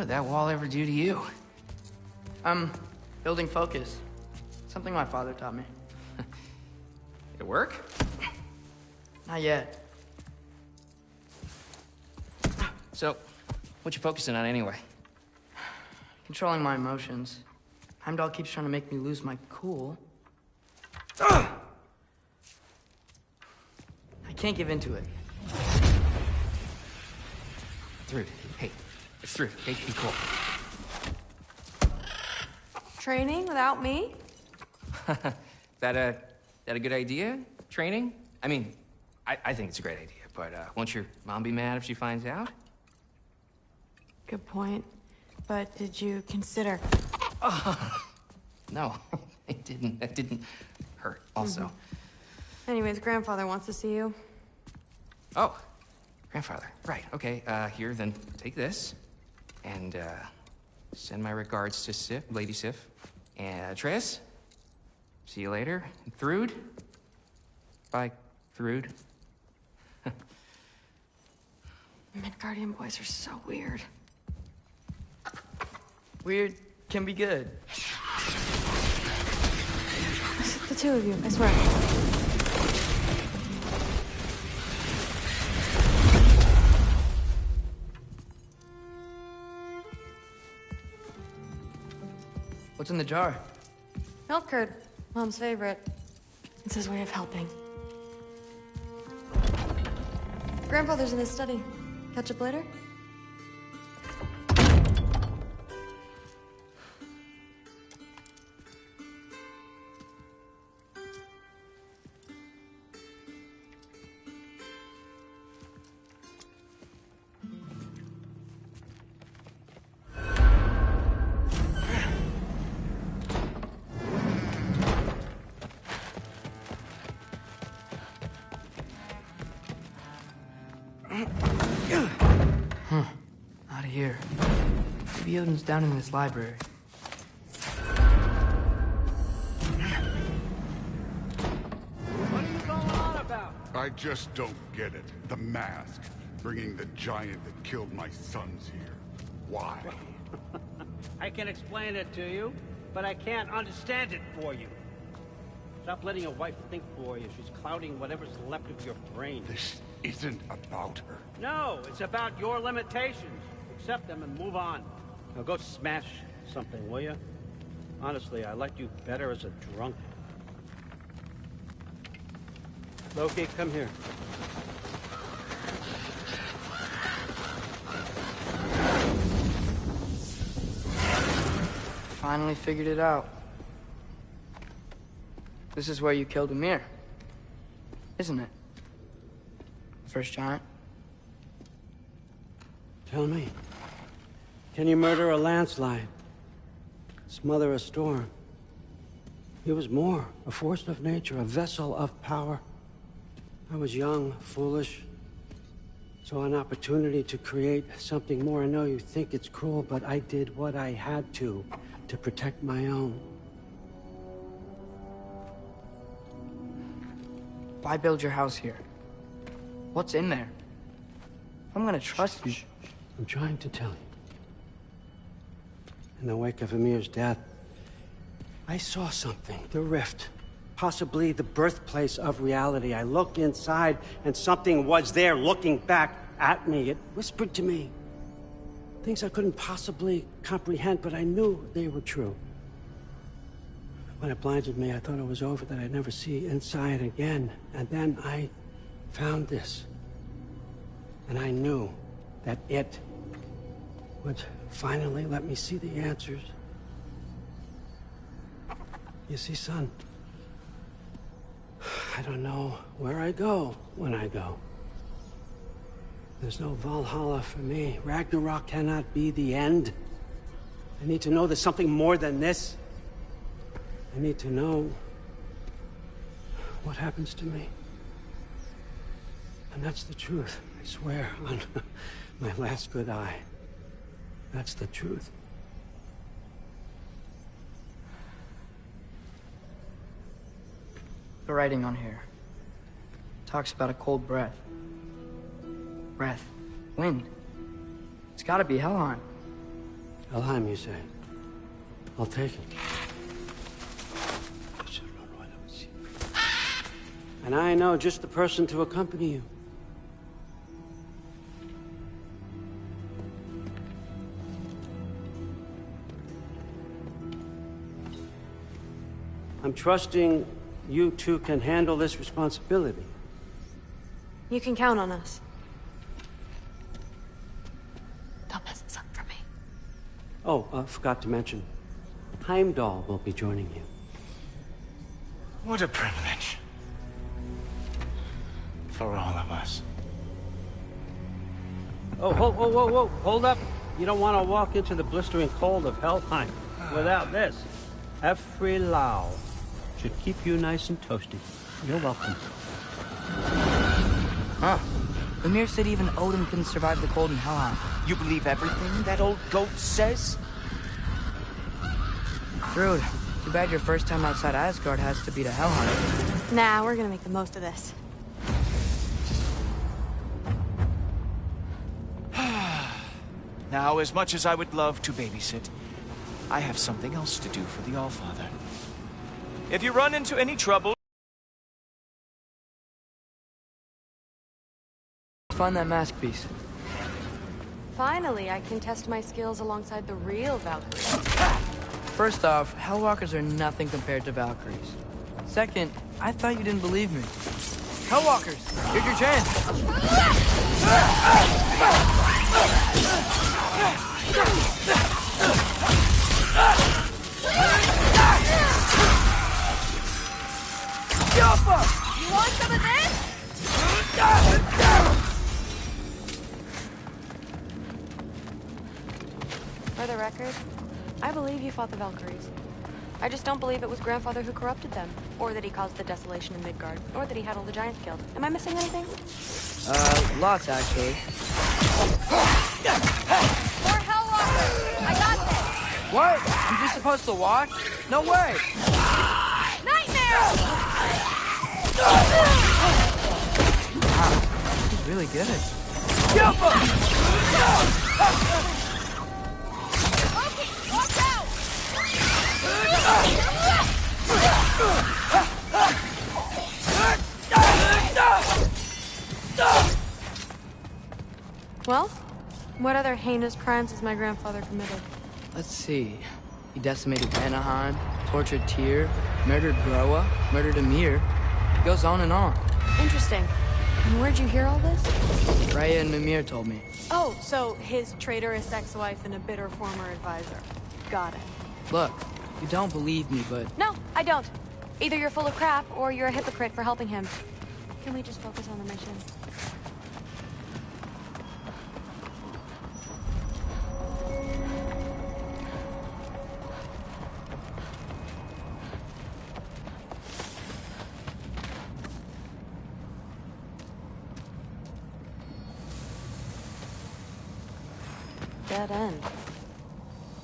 [SPEAKER 15] What did that wall ever do to you?
[SPEAKER 16] Building focus. Something my father taught me.
[SPEAKER 15] It work?
[SPEAKER 16] Not yet.
[SPEAKER 15] So, what you focusing on anyway?
[SPEAKER 16] Controlling my emotions. Heimdall keeps trying to make me lose my cool. I can't give into it.
[SPEAKER 15] Thrud, hey. It's Thrud. Hey, be cool.
[SPEAKER 11] Training without me?
[SPEAKER 15] That a good idea? Training? I mean, I think it's a great idea, but won't your mom be mad if she finds out?
[SPEAKER 11] Good point. But did you consider...
[SPEAKER 15] No, it didn't. That didn't hurt, also.
[SPEAKER 11] Anyways, grandfather wants to see you.
[SPEAKER 15] Oh, grandfather. Right, okay. Here, then take this. And, send my regards to Sif, Lady Sif. And, Atreus? See you later. And Thrud? Bye, Thrud.
[SPEAKER 11] Midgardian boys are so weird.
[SPEAKER 16] Weird can be good.
[SPEAKER 11] The two of you, I swear.
[SPEAKER 16] What's in the jar?
[SPEAKER 11] Milk curd, Mom's favorite. It's his way of helping. Grandfather's in his study. Catch up later?
[SPEAKER 16] Out of here. Maybe Odin's down in this library.
[SPEAKER 17] What are you going on about? I just don't get it. The mask. Bringing the giant that killed my sons here. Why?
[SPEAKER 14] I can explain it to you, but I can't understand it for you. Stop letting your wife think for you. She's clouding whatever's left of your brain.
[SPEAKER 17] This isn't about her.
[SPEAKER 14] No, it's about your limitations. Accept them and move on. Now go smash something, will you? Honestly, I liked you better as a drunk. Loki, come here.
[SPEAKER 16] Finally figured it out. This is where you killed Ymir. Isn't it? First giant.
[SPEAKER 14] Tell me, can you murder a landslide? Smother a storm? He was more, a force of nature, a vessel of power. I was young, foolish, saw an opportunity to create something more. I know you think it's cruel, but I did what I had to protect my own.
[SPEAKER 16] Why build your house here? What's in there? I'm gonna trust you.
[SPEAKER 14] I'm trying to tell you. In the wake of Ymir's death, I saw something. The rift. Possibly the birthplace of reality. I looked inside, and something was there looking back at me. It whispered to me things I couldn't possibly comprehend, but I knew they were true. When it blinded me, I thought it was over, that I'd never see inside again. And then I found this. And I knew that it would finally let me see the answers. You see, son, I don't know where I go when I go. There's no Valhalla for me. Ragnarok cannot be the end. I need to know there's something more than this. I need to know what happens to me. And that's the truth, I swear, on my last good eye. That's the truth.
[SPEAKER 16] The writing on here talks about a cold breath. Breath. Wind. It's gotta be Helheim.
[SPEAKER 14] Helheim, you say? I'll take it. And I know just the person to accompany you. I'm trusting you two can handle this responsibility.
[SPEAKER 11] You can count on us. Don't mess this up for me.
[SPEAKER 14] Oh, forgot to mention. Heimdall will be joining you.
[SPEAKER 12] What a privilege. For all of us.
[SPEAKER 14] Oh, whoa. Hold up. You don't want to walk into the blistering cold of Helheim without this. Every Lao should keep you nice and toasty. You're welcome.
[SPEAKER 16] Huh. Ymir said even Odin couldn't survive the cold in Helheim.
[SPEAKER 12] You believe everything that old goat says?
[SPEAKER 16] Thrud, too bad your first time outside Asgard has to be to Helheim.
[SPEAKER 11] Nah, we're gonna make the most of this.
[SPEAKER 12] Now, as much as I would love to babysit, I have something else to do for the Allfather. If you run into any trouble...
[SPEAKER 16] Find that mask piece.
[SPEAKER 11] Finally, I can test my skills alongside the real Valkyries.
[SPEAKER 16] First off, Hellwalkers are nothing compared to Valkyries. Second, I thought you didn't believe me. Hellwalkers, here's your chance.
[SPEAKER 7] You want some of this?
[SPEAKER 11] For the record, I believe you fought the Valkyries. I just don't believe it was Grandfather who corrupted them, or that he caused the desolation in Midgard, or that he had all the giants killed. Am I missing anything?
[SPEAKER 16] Lots, actually.
[SPEAKER 7] More Hellwalkers! I got this!
[SPEAKER 16] What? I'm just supposed to watch? No way!
[SPEAKER 7] Nightmare!
[SPEAKER 16] Wow, he's really good.
[SPEAKER 7] Okay, watch out!
[SPEAKER 11] Well, what other heinous crimes has my grandfather committed?
[SPEAKER 16] Let's see. He decimated Anaheim, tortured Tyr, murdered Groa, murdered Ymir. It goes on and on.
[SPEAKER 11] Interesting. And where'd you hear all this?
[SPEAKER 16] Raya and Mimir told me.
[SPEAKER 11] Oh, so his traitorous ex-wife and a bitter former advisor. Got it.
[SPEAKER 16] Look, you don't believe me, but...
[SPEAKER 11] No, I don't. Either you're full of crap, or you're a hypocrite for helping him. Can we just focus on the mission? Dead end.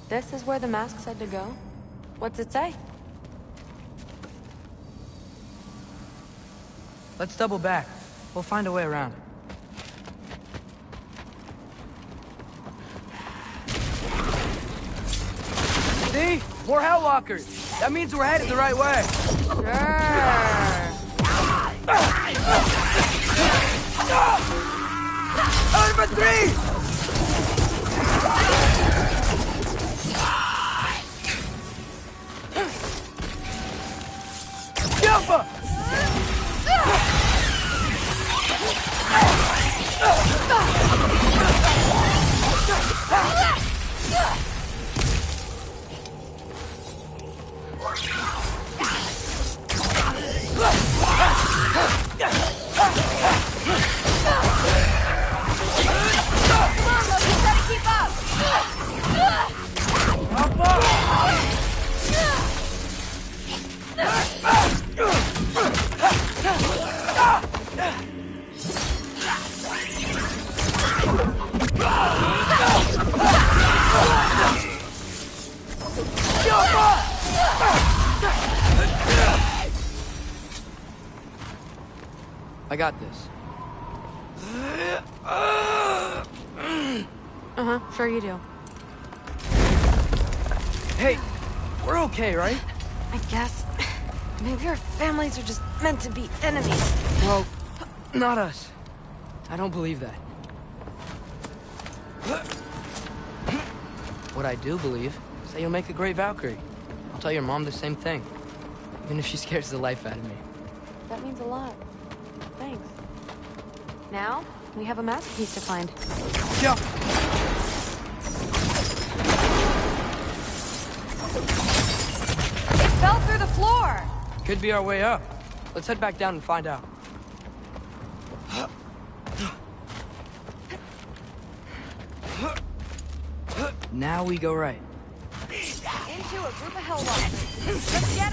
[SPEAKER 11] This is where the mask said to go? What's it say?
[SPEAKER 16] Let's double back. We'll find a way around. See? More Hellwalkers! That means we're headed the right way! Out of three! Jumper! I got this.
[SPEAKER 11] Uh-huh, sure you do.
[SPEAKER 16] Hey, we're okay, right?
[SPEAKER 11] I guess. Maybe our families are just meant to be enemies.
[SPEAKER 16] Well, not us. I don't believe that. What I do believe is that you'll make a great Valkyrie. I'll tell your mom the same thing, even if she scares the life out of me.
[SPEAKER 11] That means a lot. Thanks. Now, we have a masterpiece to find.
[SPEAKER 16] Yo!
[SPEAKER 11] It fell through the floor!
[SPEAKER 16] Could be our way up. Let's head back down and find out. Now we go right.
[SPEAKER 11] Into a group of hellwalkers. Let's get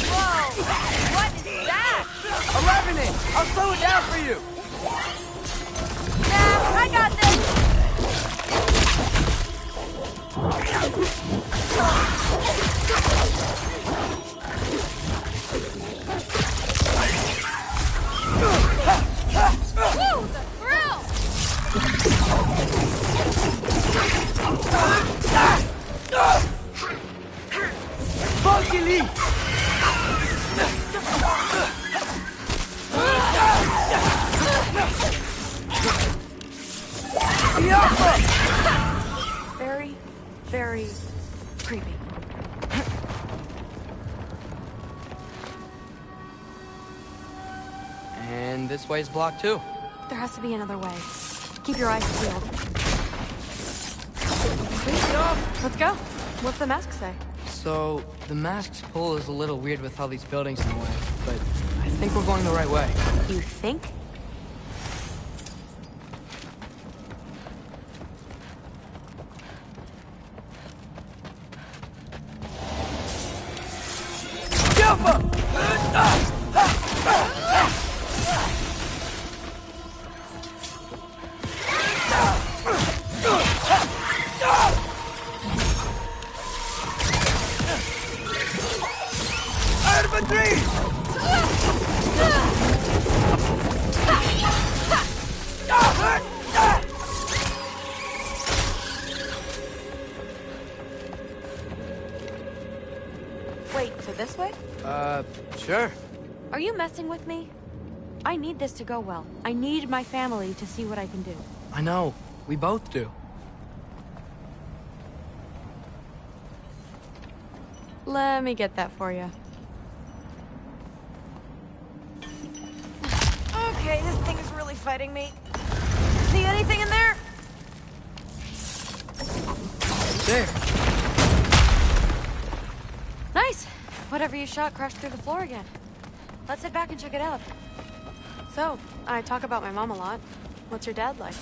[SPEAKER 11] Whoa! What is that?
[SPEAKER 16] A revenant! I'll slow it down for you!
[SPEAKER 11] Nah, I got this! Woo! The thrill!
[SPEAKER 16] Funky Lee!
[SPEAKER 11] Very, very creepy.
[SPEAKER 16] And this way's blocked too.
[SPEAKER 11] There has to be another way. Keep your eyes peeled. Let's go. What's the mask say?
[SPEAKER 16] So, the mask's pull is a little weird with all these buildings in the way, but I think we're going the right way.
[SPEAKER 11] You think? Wait, so this way?
[SPEAKER 16] Sure.
[SPEAKER 11] Are you messing with me? I need this to go well. I need my family to see what I can do.
[SPEAKER 16] I know. We both do.
[SPEAKER 11] Let me get that for you. Okay, this thing is really fighting me. See anything in there?
[SPEAKER 16] There.
[SPEAKER 11] Nice. Whatever you shot crashed through the floor again. Let's head back and check it out. So, I talk about my mom a lot. What's your dad like?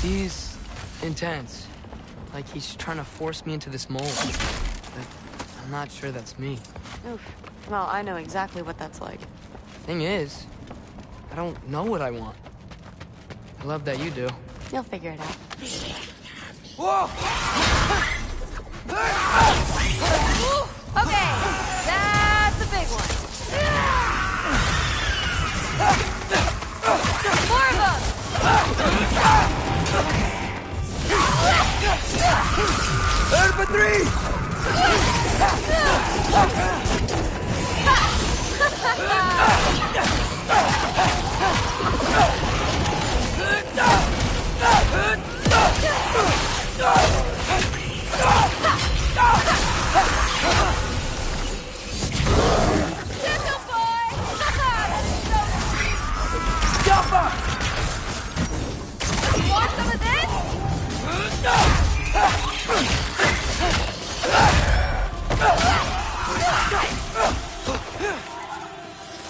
[SPEAKER 16] He's intense. Like he's trying to force me into this mold. But I'm not sure that's me.
[SPEAKER 11] Oof. Well, I know exactly what that's like.
[SPEAKER 16] Thing is, I don't know what I want. I love that you do.
[SPEAKER 11] You'll figure it out.
[SPEAKER 16] Whoa!
[SPEAKER 11] Okay, that's a big one. More of them!
[SPEAKER 16] Number 3!
[SPEAKER 11] Want some of this?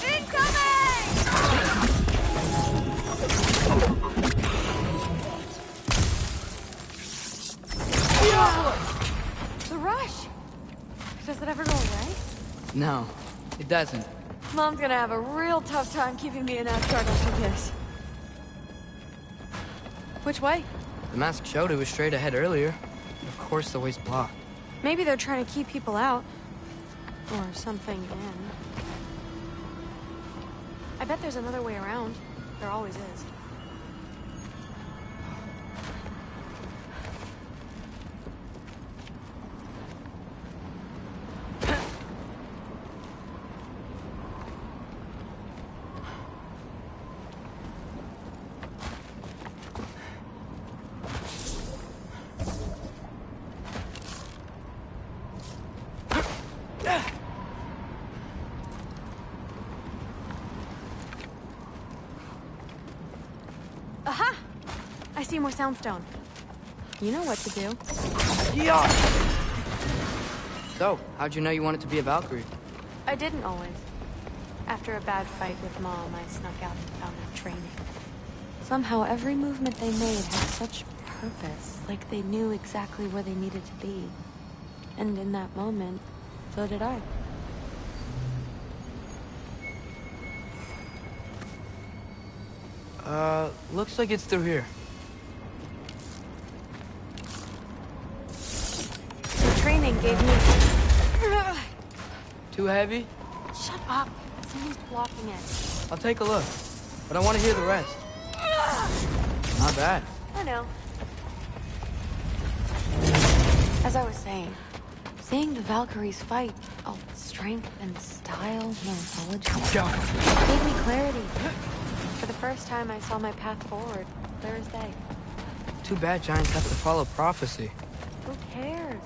[SPEAKER 11] Incoming! The rush. Does it ever go away?
[SPEAKER 16] No, it doesn't.
[SPEAKER 11] Mom's gonna have a real tough time keeping me in Asgard after this. Which way?
[SPEAKER 16] The mask showed it was straight ahead earlier. Of course the way's blocked.
[SPEAKER 11] Maybe they're trying to keep people out.
[SPEAKER 18] Or something in. I bet there's another way around. There always is. Aha! I see more soundstone. You know what to do.
[SPEAKER 16] Yeah! So, how'd you know you wanted to be a Valkyrie?
[SPEAKER 18] I didn't always. After a bad fight with Mom, I snuck out and found her training. Somehow, every movement they made had such purpose, like they knew exactly where they needed to be. And in that moment, so did I.
[SPEAKER 16] Looks like it's through here.
[SPEAKER 18] The training gave me...
[SPEAKER 16] Too heavy?
[SPEAKER 18] Shut up. Someone's blocking it.
[SPEAKER 16] I'll take a look, but I want to hear the rest. Not bad.
[SPEAKER 18] I know. As I was saying, seeing the Valkyries fight, all strength and style, no intelligence, gave me clarity. For the first time, I saw my path forward, clear as day.
[SPEAKER 16] Too bad giants have to follow prophecy.
[SPEAKER 18] Who cares?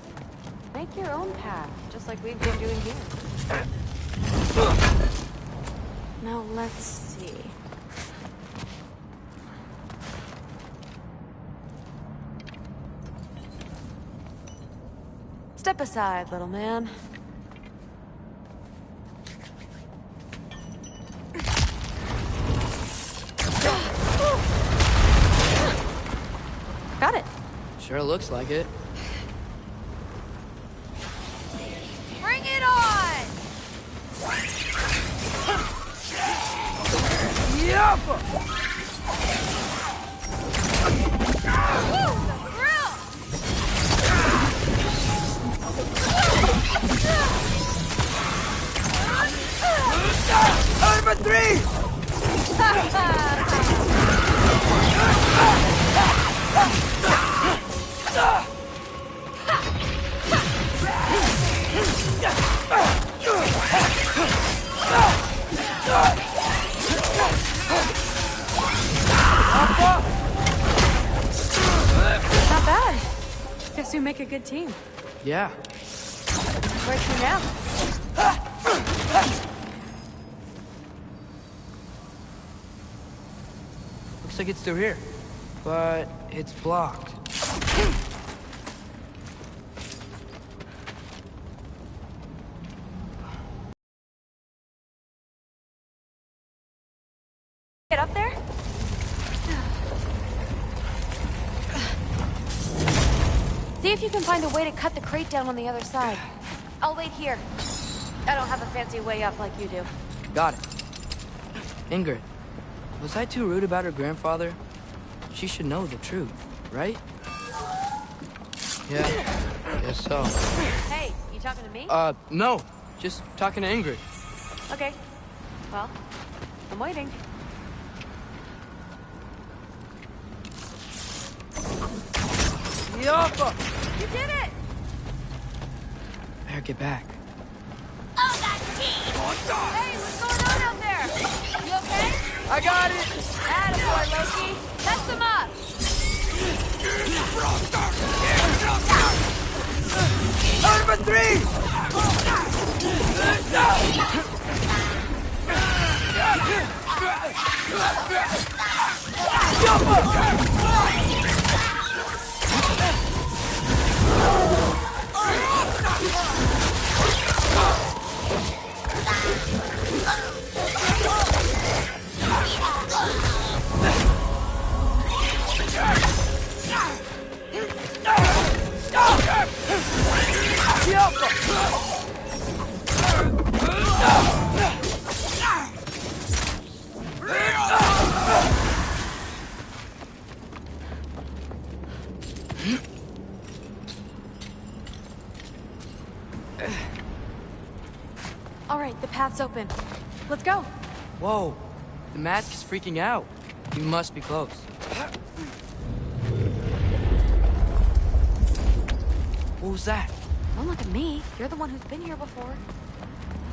[SPEAKER 18] Make your own path, just like we've been doing here. Now, let's see. Step aside, little man. Got it.
[SPEAKER 16] Sure looks like it.
[SPEAKER 7] Bring it on!
[SPEAKER 16] Yup!
[SPEAKER 7] Woo! The thrill!
[SPEAKER 16] Number 3!
[SPEAKER 18] Not bad. Guess we make a good team.
[SPEAKER 16] Yeah.
[SPEAKER 18] Where's he now?
[SPEAKER 16] Looks like it's through here, but it's blocked.
[SPEAKER 18] Get up there? See if you can find a way to cut the crate down on the other side. I'll wait here. I don't have a fancy way up like you do.
[SPEAKER 16] Got it. Ingrid, was I too rude about her grandfather? She should know the truth, right? Yeah, guess so.
[SPEAKER 18] Hey, you talking to me?
[SPEAKER 16] No. Just talking to Ingrid.
[SPEAKER 18] Okay. Well, I'm waiting.
[SPEAKER 16] Yoppa!
[SPEAKER 7] You did it!
[SPEAKER 16] Better get back.
[SPEAKER 7] Oh, that team! Hey, what's going on out there? You okay?
[SPEAKER 16] I got it!
[SPEAKER 7] Attaboy, Loki. Mess them up!
[SPEAKER 16] Number 3!
[SPEAKER 18] The path's open. Let's go.
[SPEAKER 16] Whoa. The mask is freaking out. You must be close. What was that?
[SPEAKER 18] Don't look at me. You're the one who's been here before.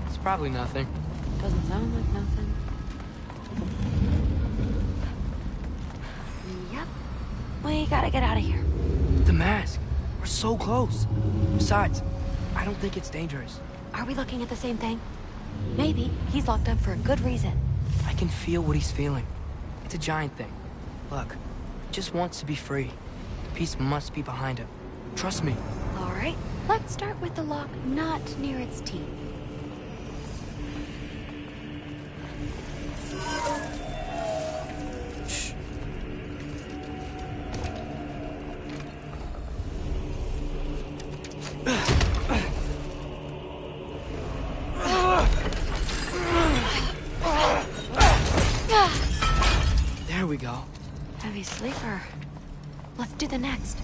[SPEAKER 16] It's probably nothing.
[SPEAKER 18] Doesn't sound like nothing. Yep. We gotta get out of here.
[SPEAKER 16] The mask. We're so close. Besides, I don't think it's dangerous.
[SPEAKER 18] Are we looking at the same thing? Maybe. He's locked up for a good reason.
[SPEAKER 16] I can feel what he's feeling. It's a giant thing. Look, he just wants to be free. The peace must be behind him. Trust me.
[SPEAKER 18] All right. Let's start with the lock not near its teeth.
[SPEAKER 16] Shh. There we go.
[SPEAKER 18] Heavy sleeper. Let's do the next.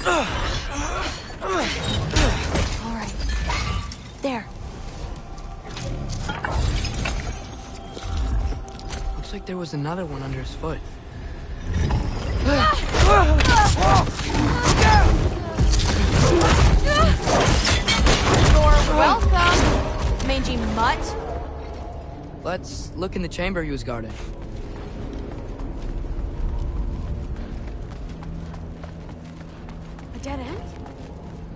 [SPEAKER 18] All right. There.
[SPEAKER 16] Looks like there was another one under his foot.
[SPEAKER 18] You're welcome, mangy mutt.
[SPEAKER 16] Let's look in the chamber he was guarding.
[SPEAKER 7] A dead end?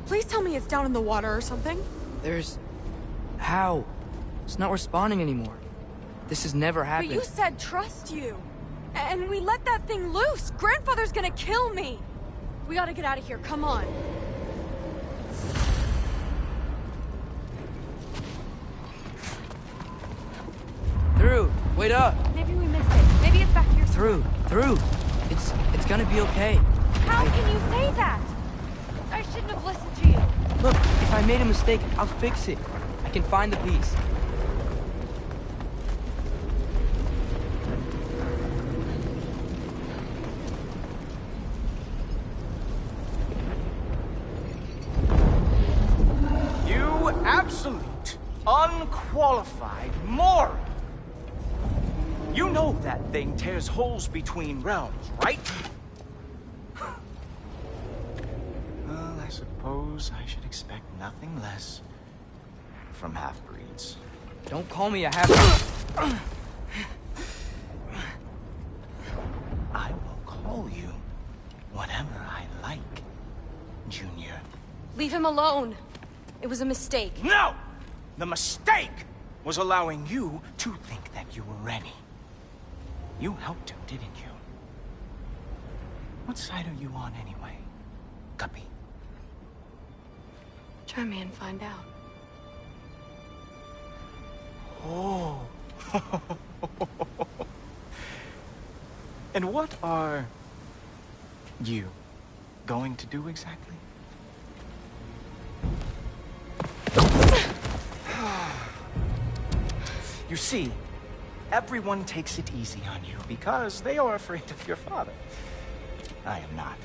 [SPEAKER 7] Please tell me it's down in the water or something.
[SPEAKER 16] There's... How? It's not responding anymore. This has never happened.
[SPEAKER 7] But you said trust you. And we let that thing loose. Grandfather's gonna kill me. We gotta get out of here. Come on.
[SPEAKER 16] Through. Wait up.
[SPEAKER 18] Maybe we missed it. Maybe it's back here.
[SPEAKER 16] Through. It's gonna be okay.
[SPEAKER 18] How can you say that? I shouldn't have listened to you.
[SPEAKER 16] Look, if I made a mistake, I'll fix it. I can find the piece.
[SPEAKER 12] You absolute, unqualified moron! You know that thing tears holes between realms, right? Well, I suppose I should expect nothing less from half-breeds.
[SPEAKER 16] Don't call me a half-breed.
[SPEAKER 12] I will call you whatever I like, Junior.
[SPEAKER 7] Leave him alone. It was a mistake.
[SPEAKER 12] No! The mistake was allowing you to think that you were ready. You helped him, didn't you? What side are you on anyway, Guppy?
[SPEAKER 18] Try me and find out.
[SPEAKER 12] Oh. And what are you going to do exactly? You see, everyone takes it easy on you because they are afraid of your father. I am not.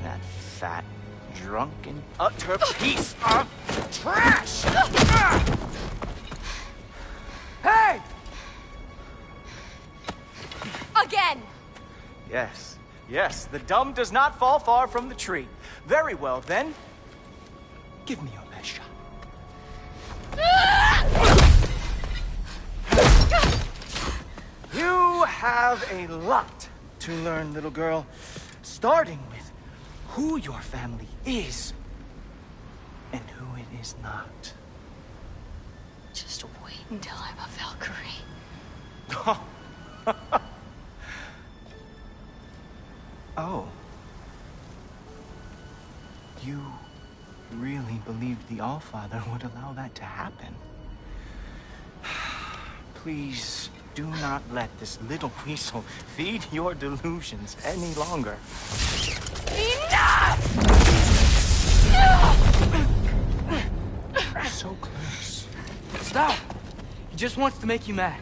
[SPEAKER 12] That fat, drunken, utter piece of trash!
[SPEAKER 7] Hey! Again!
[SPEAKER 12] Yes, the dumb does not fall far from the tree. Very well, then. Give me your best shot. You have a lot to learn, little girl. Starting with who your family is and who it is not.
[SPEAKER 18] Just wait until I'm a Valkyrie.
[SPEAKER 12] Oh. You really believed the Allfather would allow that to happen? Please do not let this little weasel feed your delusions any longer.
[SPEAKER 7] Enough!
[SPEAKER 12] So close.
[SPEAKER 16] Stop! He just wants to make you mad.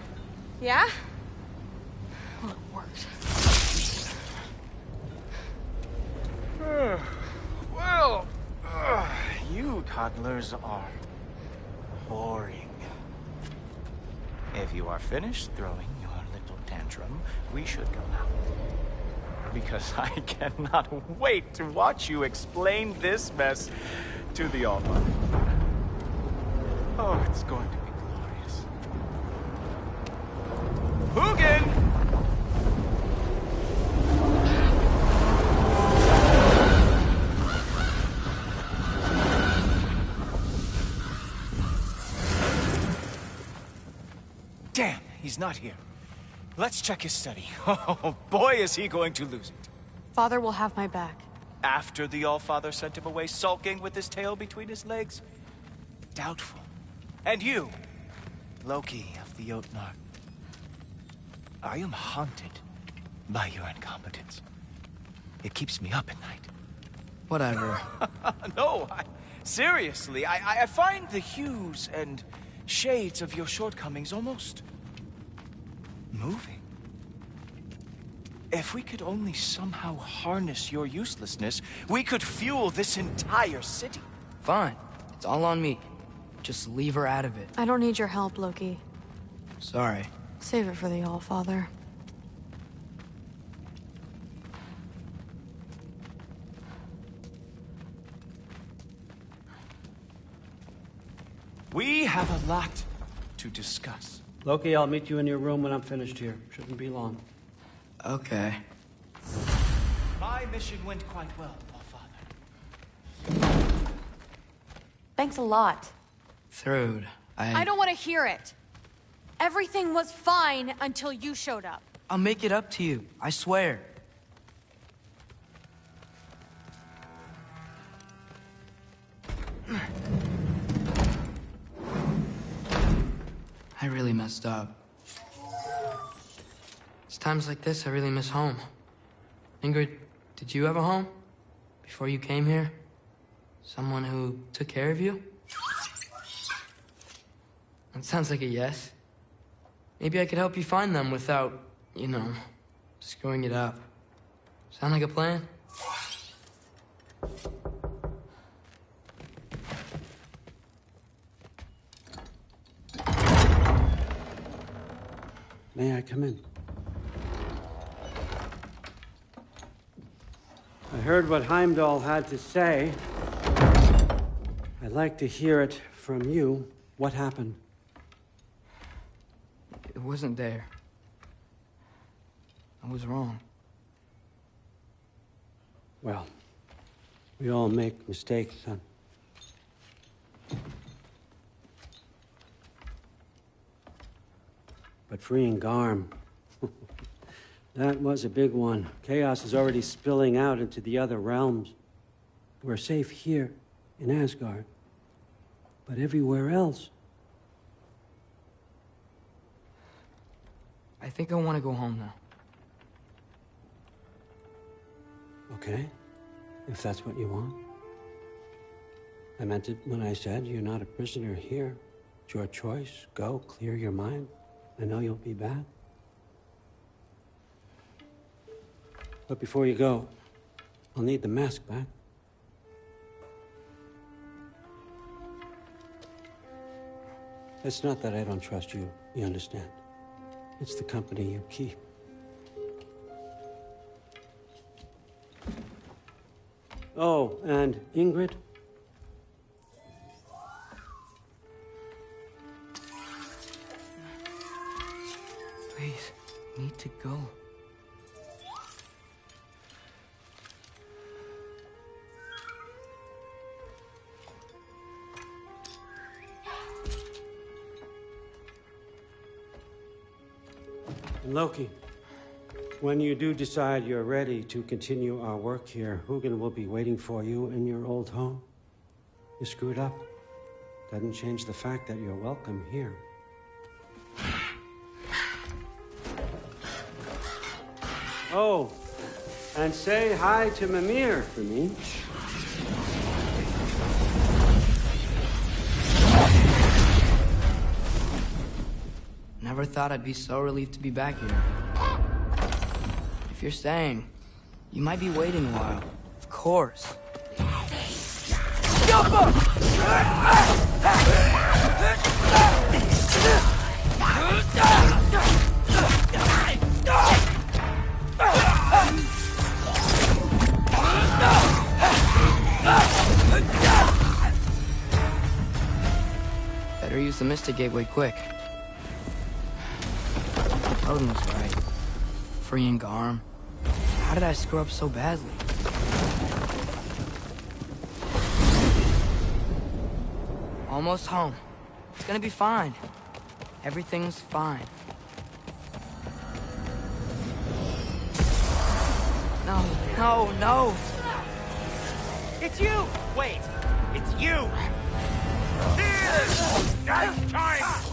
[SPEAKER 18] Yeah? Well, it worked.
[SPEAKER 12] Well, you toddlers are boring. If you are finished throwing your little tantrum, we should go now. Because I cannot wait to watch you explain this mess to the All-Father. Oh, it's going to be glorious. Hugin! Damn, he's not here. Let's check his study. Oh, boy, is he going to lose it.
[SPEAKER 18] Father will have my back.
[SPEAKER 12] After the All-Father sent him away sulking with his tail between his legs? Doubtful. And you, Loki of the Jotnar. I am haunted by your incompetence. It keeps me up at night.
[SPEAKER 16] Whatever.
[SPEAKER 12] No, seriously, I find the hues and shades of your shortcomings almost moving. If we could only somehow harness your uselessness, we could fuel this entire city.
[SPEAKER 16] Fine. It's all on me. Just leave her out of it.
[SPEAKER 18] I don't need your help, Loki.
[SPEAKER 16] Sorry.
[SPEAKER 18] Save it for the All-Father.
[SPEAKER 12] We have a lot to discuss.
[SPEAKER 14] Loki, I'll meet you in your room when I'm finished here. Shouldn't be long.
[SPEAKER 16] Okay.
[SPEAKER 12] My mission went quite well, All-Father.
[SPEAKER 18] Thanks a lot.
[SPEAKER 16] Thrud,
[SPEAKER 18] I don't want to hear it. Everything was fine until you showed up.
[SPEAKER 16] I'll make it up to you. I swear. I really messed up. It's times like this I really miss home. Ingrid, did you have a home? Before you came here? Someone who took care of you? That sounds like a yes. Maybe I could help you find them without, you know, screwing it up. Sound like a plan?
[SPEAKER 14] May I come in? I heard what Heimdall had to say. I'd like to hear it from you. What happened?
[SPEAKER 16] It wasn't there. I was wrong.
[SPEAKER 14] Well, we all make mistakes, son. But freeing Garm, that was a big one. Chaos is already spilling out into the other realms. We're safe here in Asgard, but everywhere else.
[SPEAKER 16] I think I want to go home now.
[SPEAKER 14] Okay, if that's what you want. I meant it when I said you're not a prisoner here. It's your choice. Go, clear your mind. I know you'll be back. But before you go, I'll need the mask back. It's not that I don't trust you, you understand? It's the company you keep. Oh, and Ingrid?
[SPEAKER 16] Please, need to go.
[SPEAKER 14] And Loki, when you do decide you're ready to continue our work here, Hugin will be waiting for you in your old home. You screwed up. Doesn't change the fact that you're welcome here. Oh, and say hi to Mimir for me.
[SPEAKER 16] Never thought I'd be so relieved to be back here. If you're staying, you might be waiting a while. Of course. Better use the Mystic Gateway quick. Odin was right. Freeing Garm. How did I screw up so badly? Almost home. It's gonna be fine. Everything's fine. No, no, no!
[SPEAKER 12] It's you! Wait, it's you! Nice time!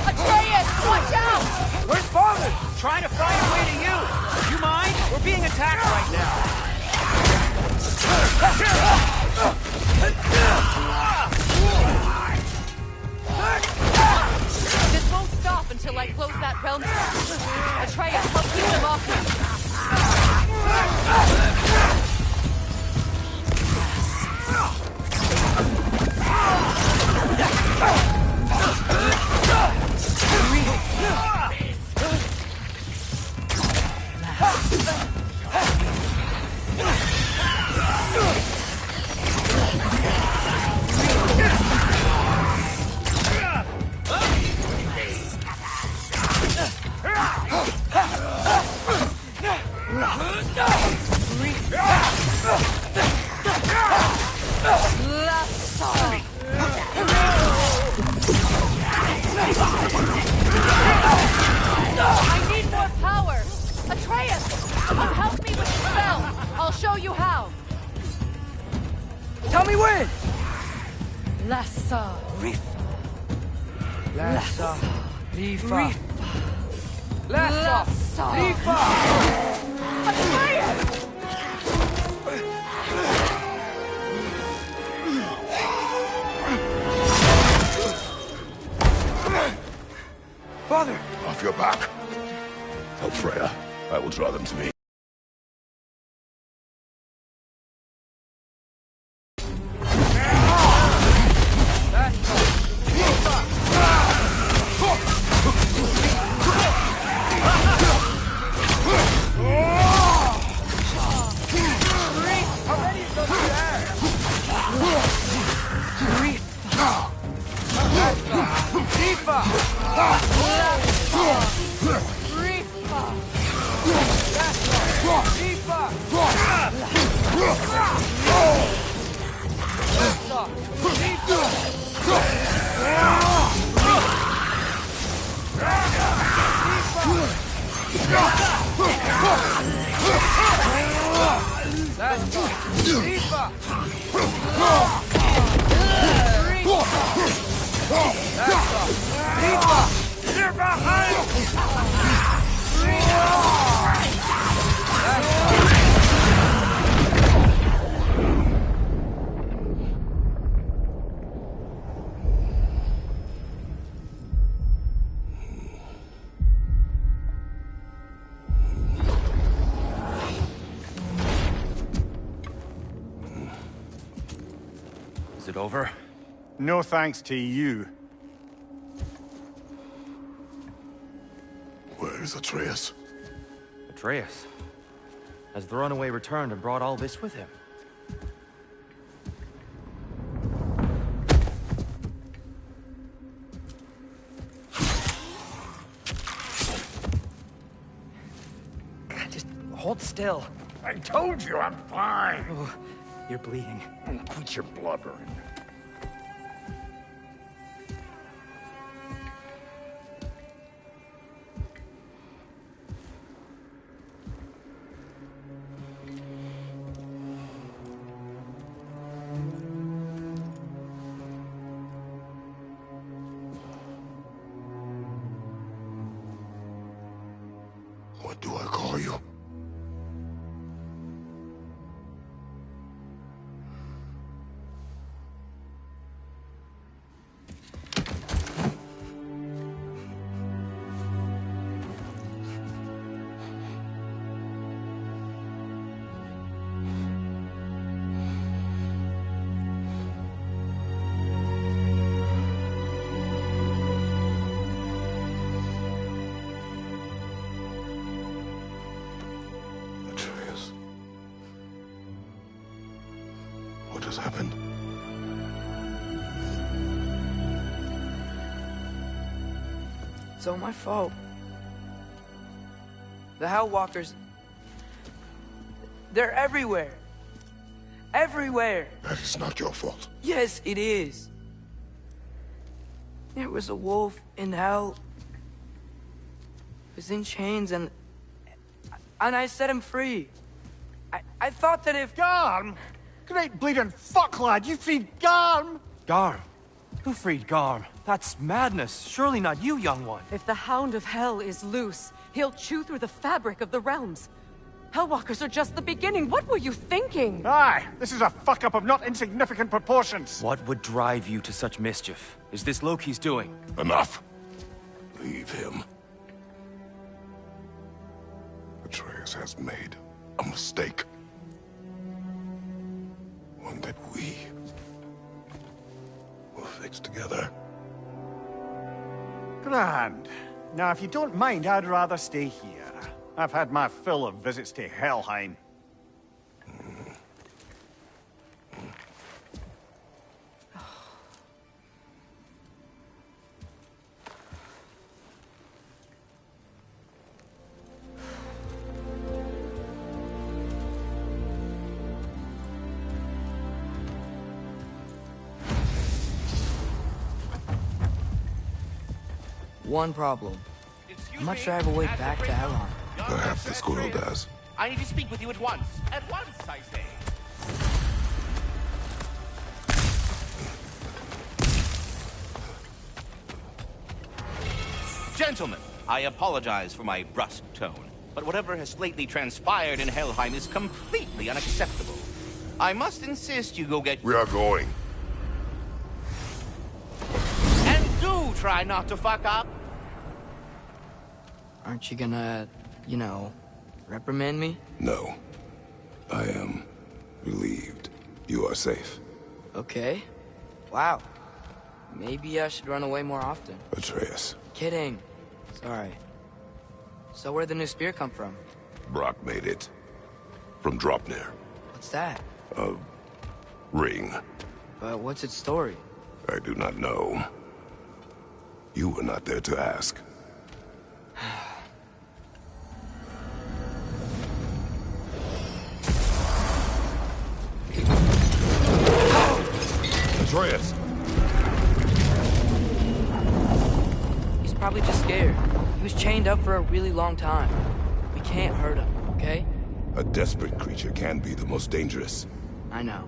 [SPEAKER 7] Atreus, watch out!
[SPEAKER 12] Where's Father? Trying to find a way to you! You mind? We're being attacked right now.
[SPEAKER 11] This won't stop until I close that realm. Atreus, help keep them off me. I need more power! Atreus! Come help me with the spell! I'll show you how!
[SPEAKER 16] Tell me when!
[SPEAKER 7] Lassa Rifa.
[SPEAKER 16] Lassa Rifa.
[SPEAKER 7] Lassa
[SPEAKER 16] Rifa.
[SPEAKER 7] Atreus!
[SPEAKER 16] Father!
[SPEAKER 5] Off your back. Help Freya. I will draw them to me.
[SPEAKER 12] Is it over?
[SPEAKER 6] No thanks to you.
[SPEAKER 5] Where is Atreus?
[SPEAKER 13] Atreus. Has the runaway returned and brought all this with him?
[SPEAKER 12] God, just hold still. I told you I'm fine. Oh, you're bleeding. Quit your blubbering.
[SPEAKER 5] What do I call you? What has happened?
[SPEAKER 16] It's all my fault. The Hell Walkers... they're everywhere. Everywhere.
[SPEAKER 5] That is not your fault.
[SPEAKER 16] Yes, it is. There was a wolf in hell. He was in chains and I set him free. I thought that if...
[SPEAKER 6] Garm? Great bleeding fuck, lad. You freed Garm.
[SPEAKER 13] Garm? Who freed Garm? That's madness. Surely not you, young one.
[SPEAKER 11] If the Hound of Hell is loose, he'll chew through the fabric of the realms. Hellwalkers are just the beginning. What were you thinking?
[SPEAKER 6] Aye, this is a fuck-up of not insignificant proportions.
[SPEAKER 13] What would drive you to such mischief? Is this Loki's doing?
[SPEAKER 5] Enough. Leave him. Atreus has made a mistake. One that we will fix together.
[SPEAKER 6] Grand. Now, if you don't mind, I'd rather stay here. I've had my fill of visits to Helheim.
[SPEAKER 16] One problem. I'm not sure I have a way back to Helheim.
[SPEAKER 5] Perhaps the squirrel does.
[SPEAKER 19] I need to speak with you at once. At once, I say. Gentlemen, I apologize for my brusque tone, but whatever has lately transpired in Helheim is completely unacceptable. I must insist you go get...
[SPEAKER 5] We are going.
[SPEAKER 19] And do try not to fuck up.
[SPEAKER 16] Aren't you gonna, you know, reprimand me?
[SPEAKER 5] No. I am relieved. You are safe.
[SPEAKER 16] Okay. Wow. Maybe I should run away more often.
[SPEAKER 5] Atreus.
[SPEAKER 16] Kidding. Sorry. So where'd the new spear come from?
[SPEAKER 5] Brock made it. From Dropnir.
[SPEAKER 16] What's that?
[SPEAKER 5] A ring.
[SPEAKER 16] But what's its story?
[SPEAKER 5] I do not know. You were not there to ask. Atreus!
[SPEAKER 16] He's probably just scared. He was chained up for a really long time. We can't hurt him, okay?
[SPEAKER 5] A desperate creature can be the most dangerous.
[SPEAKER 16] I know.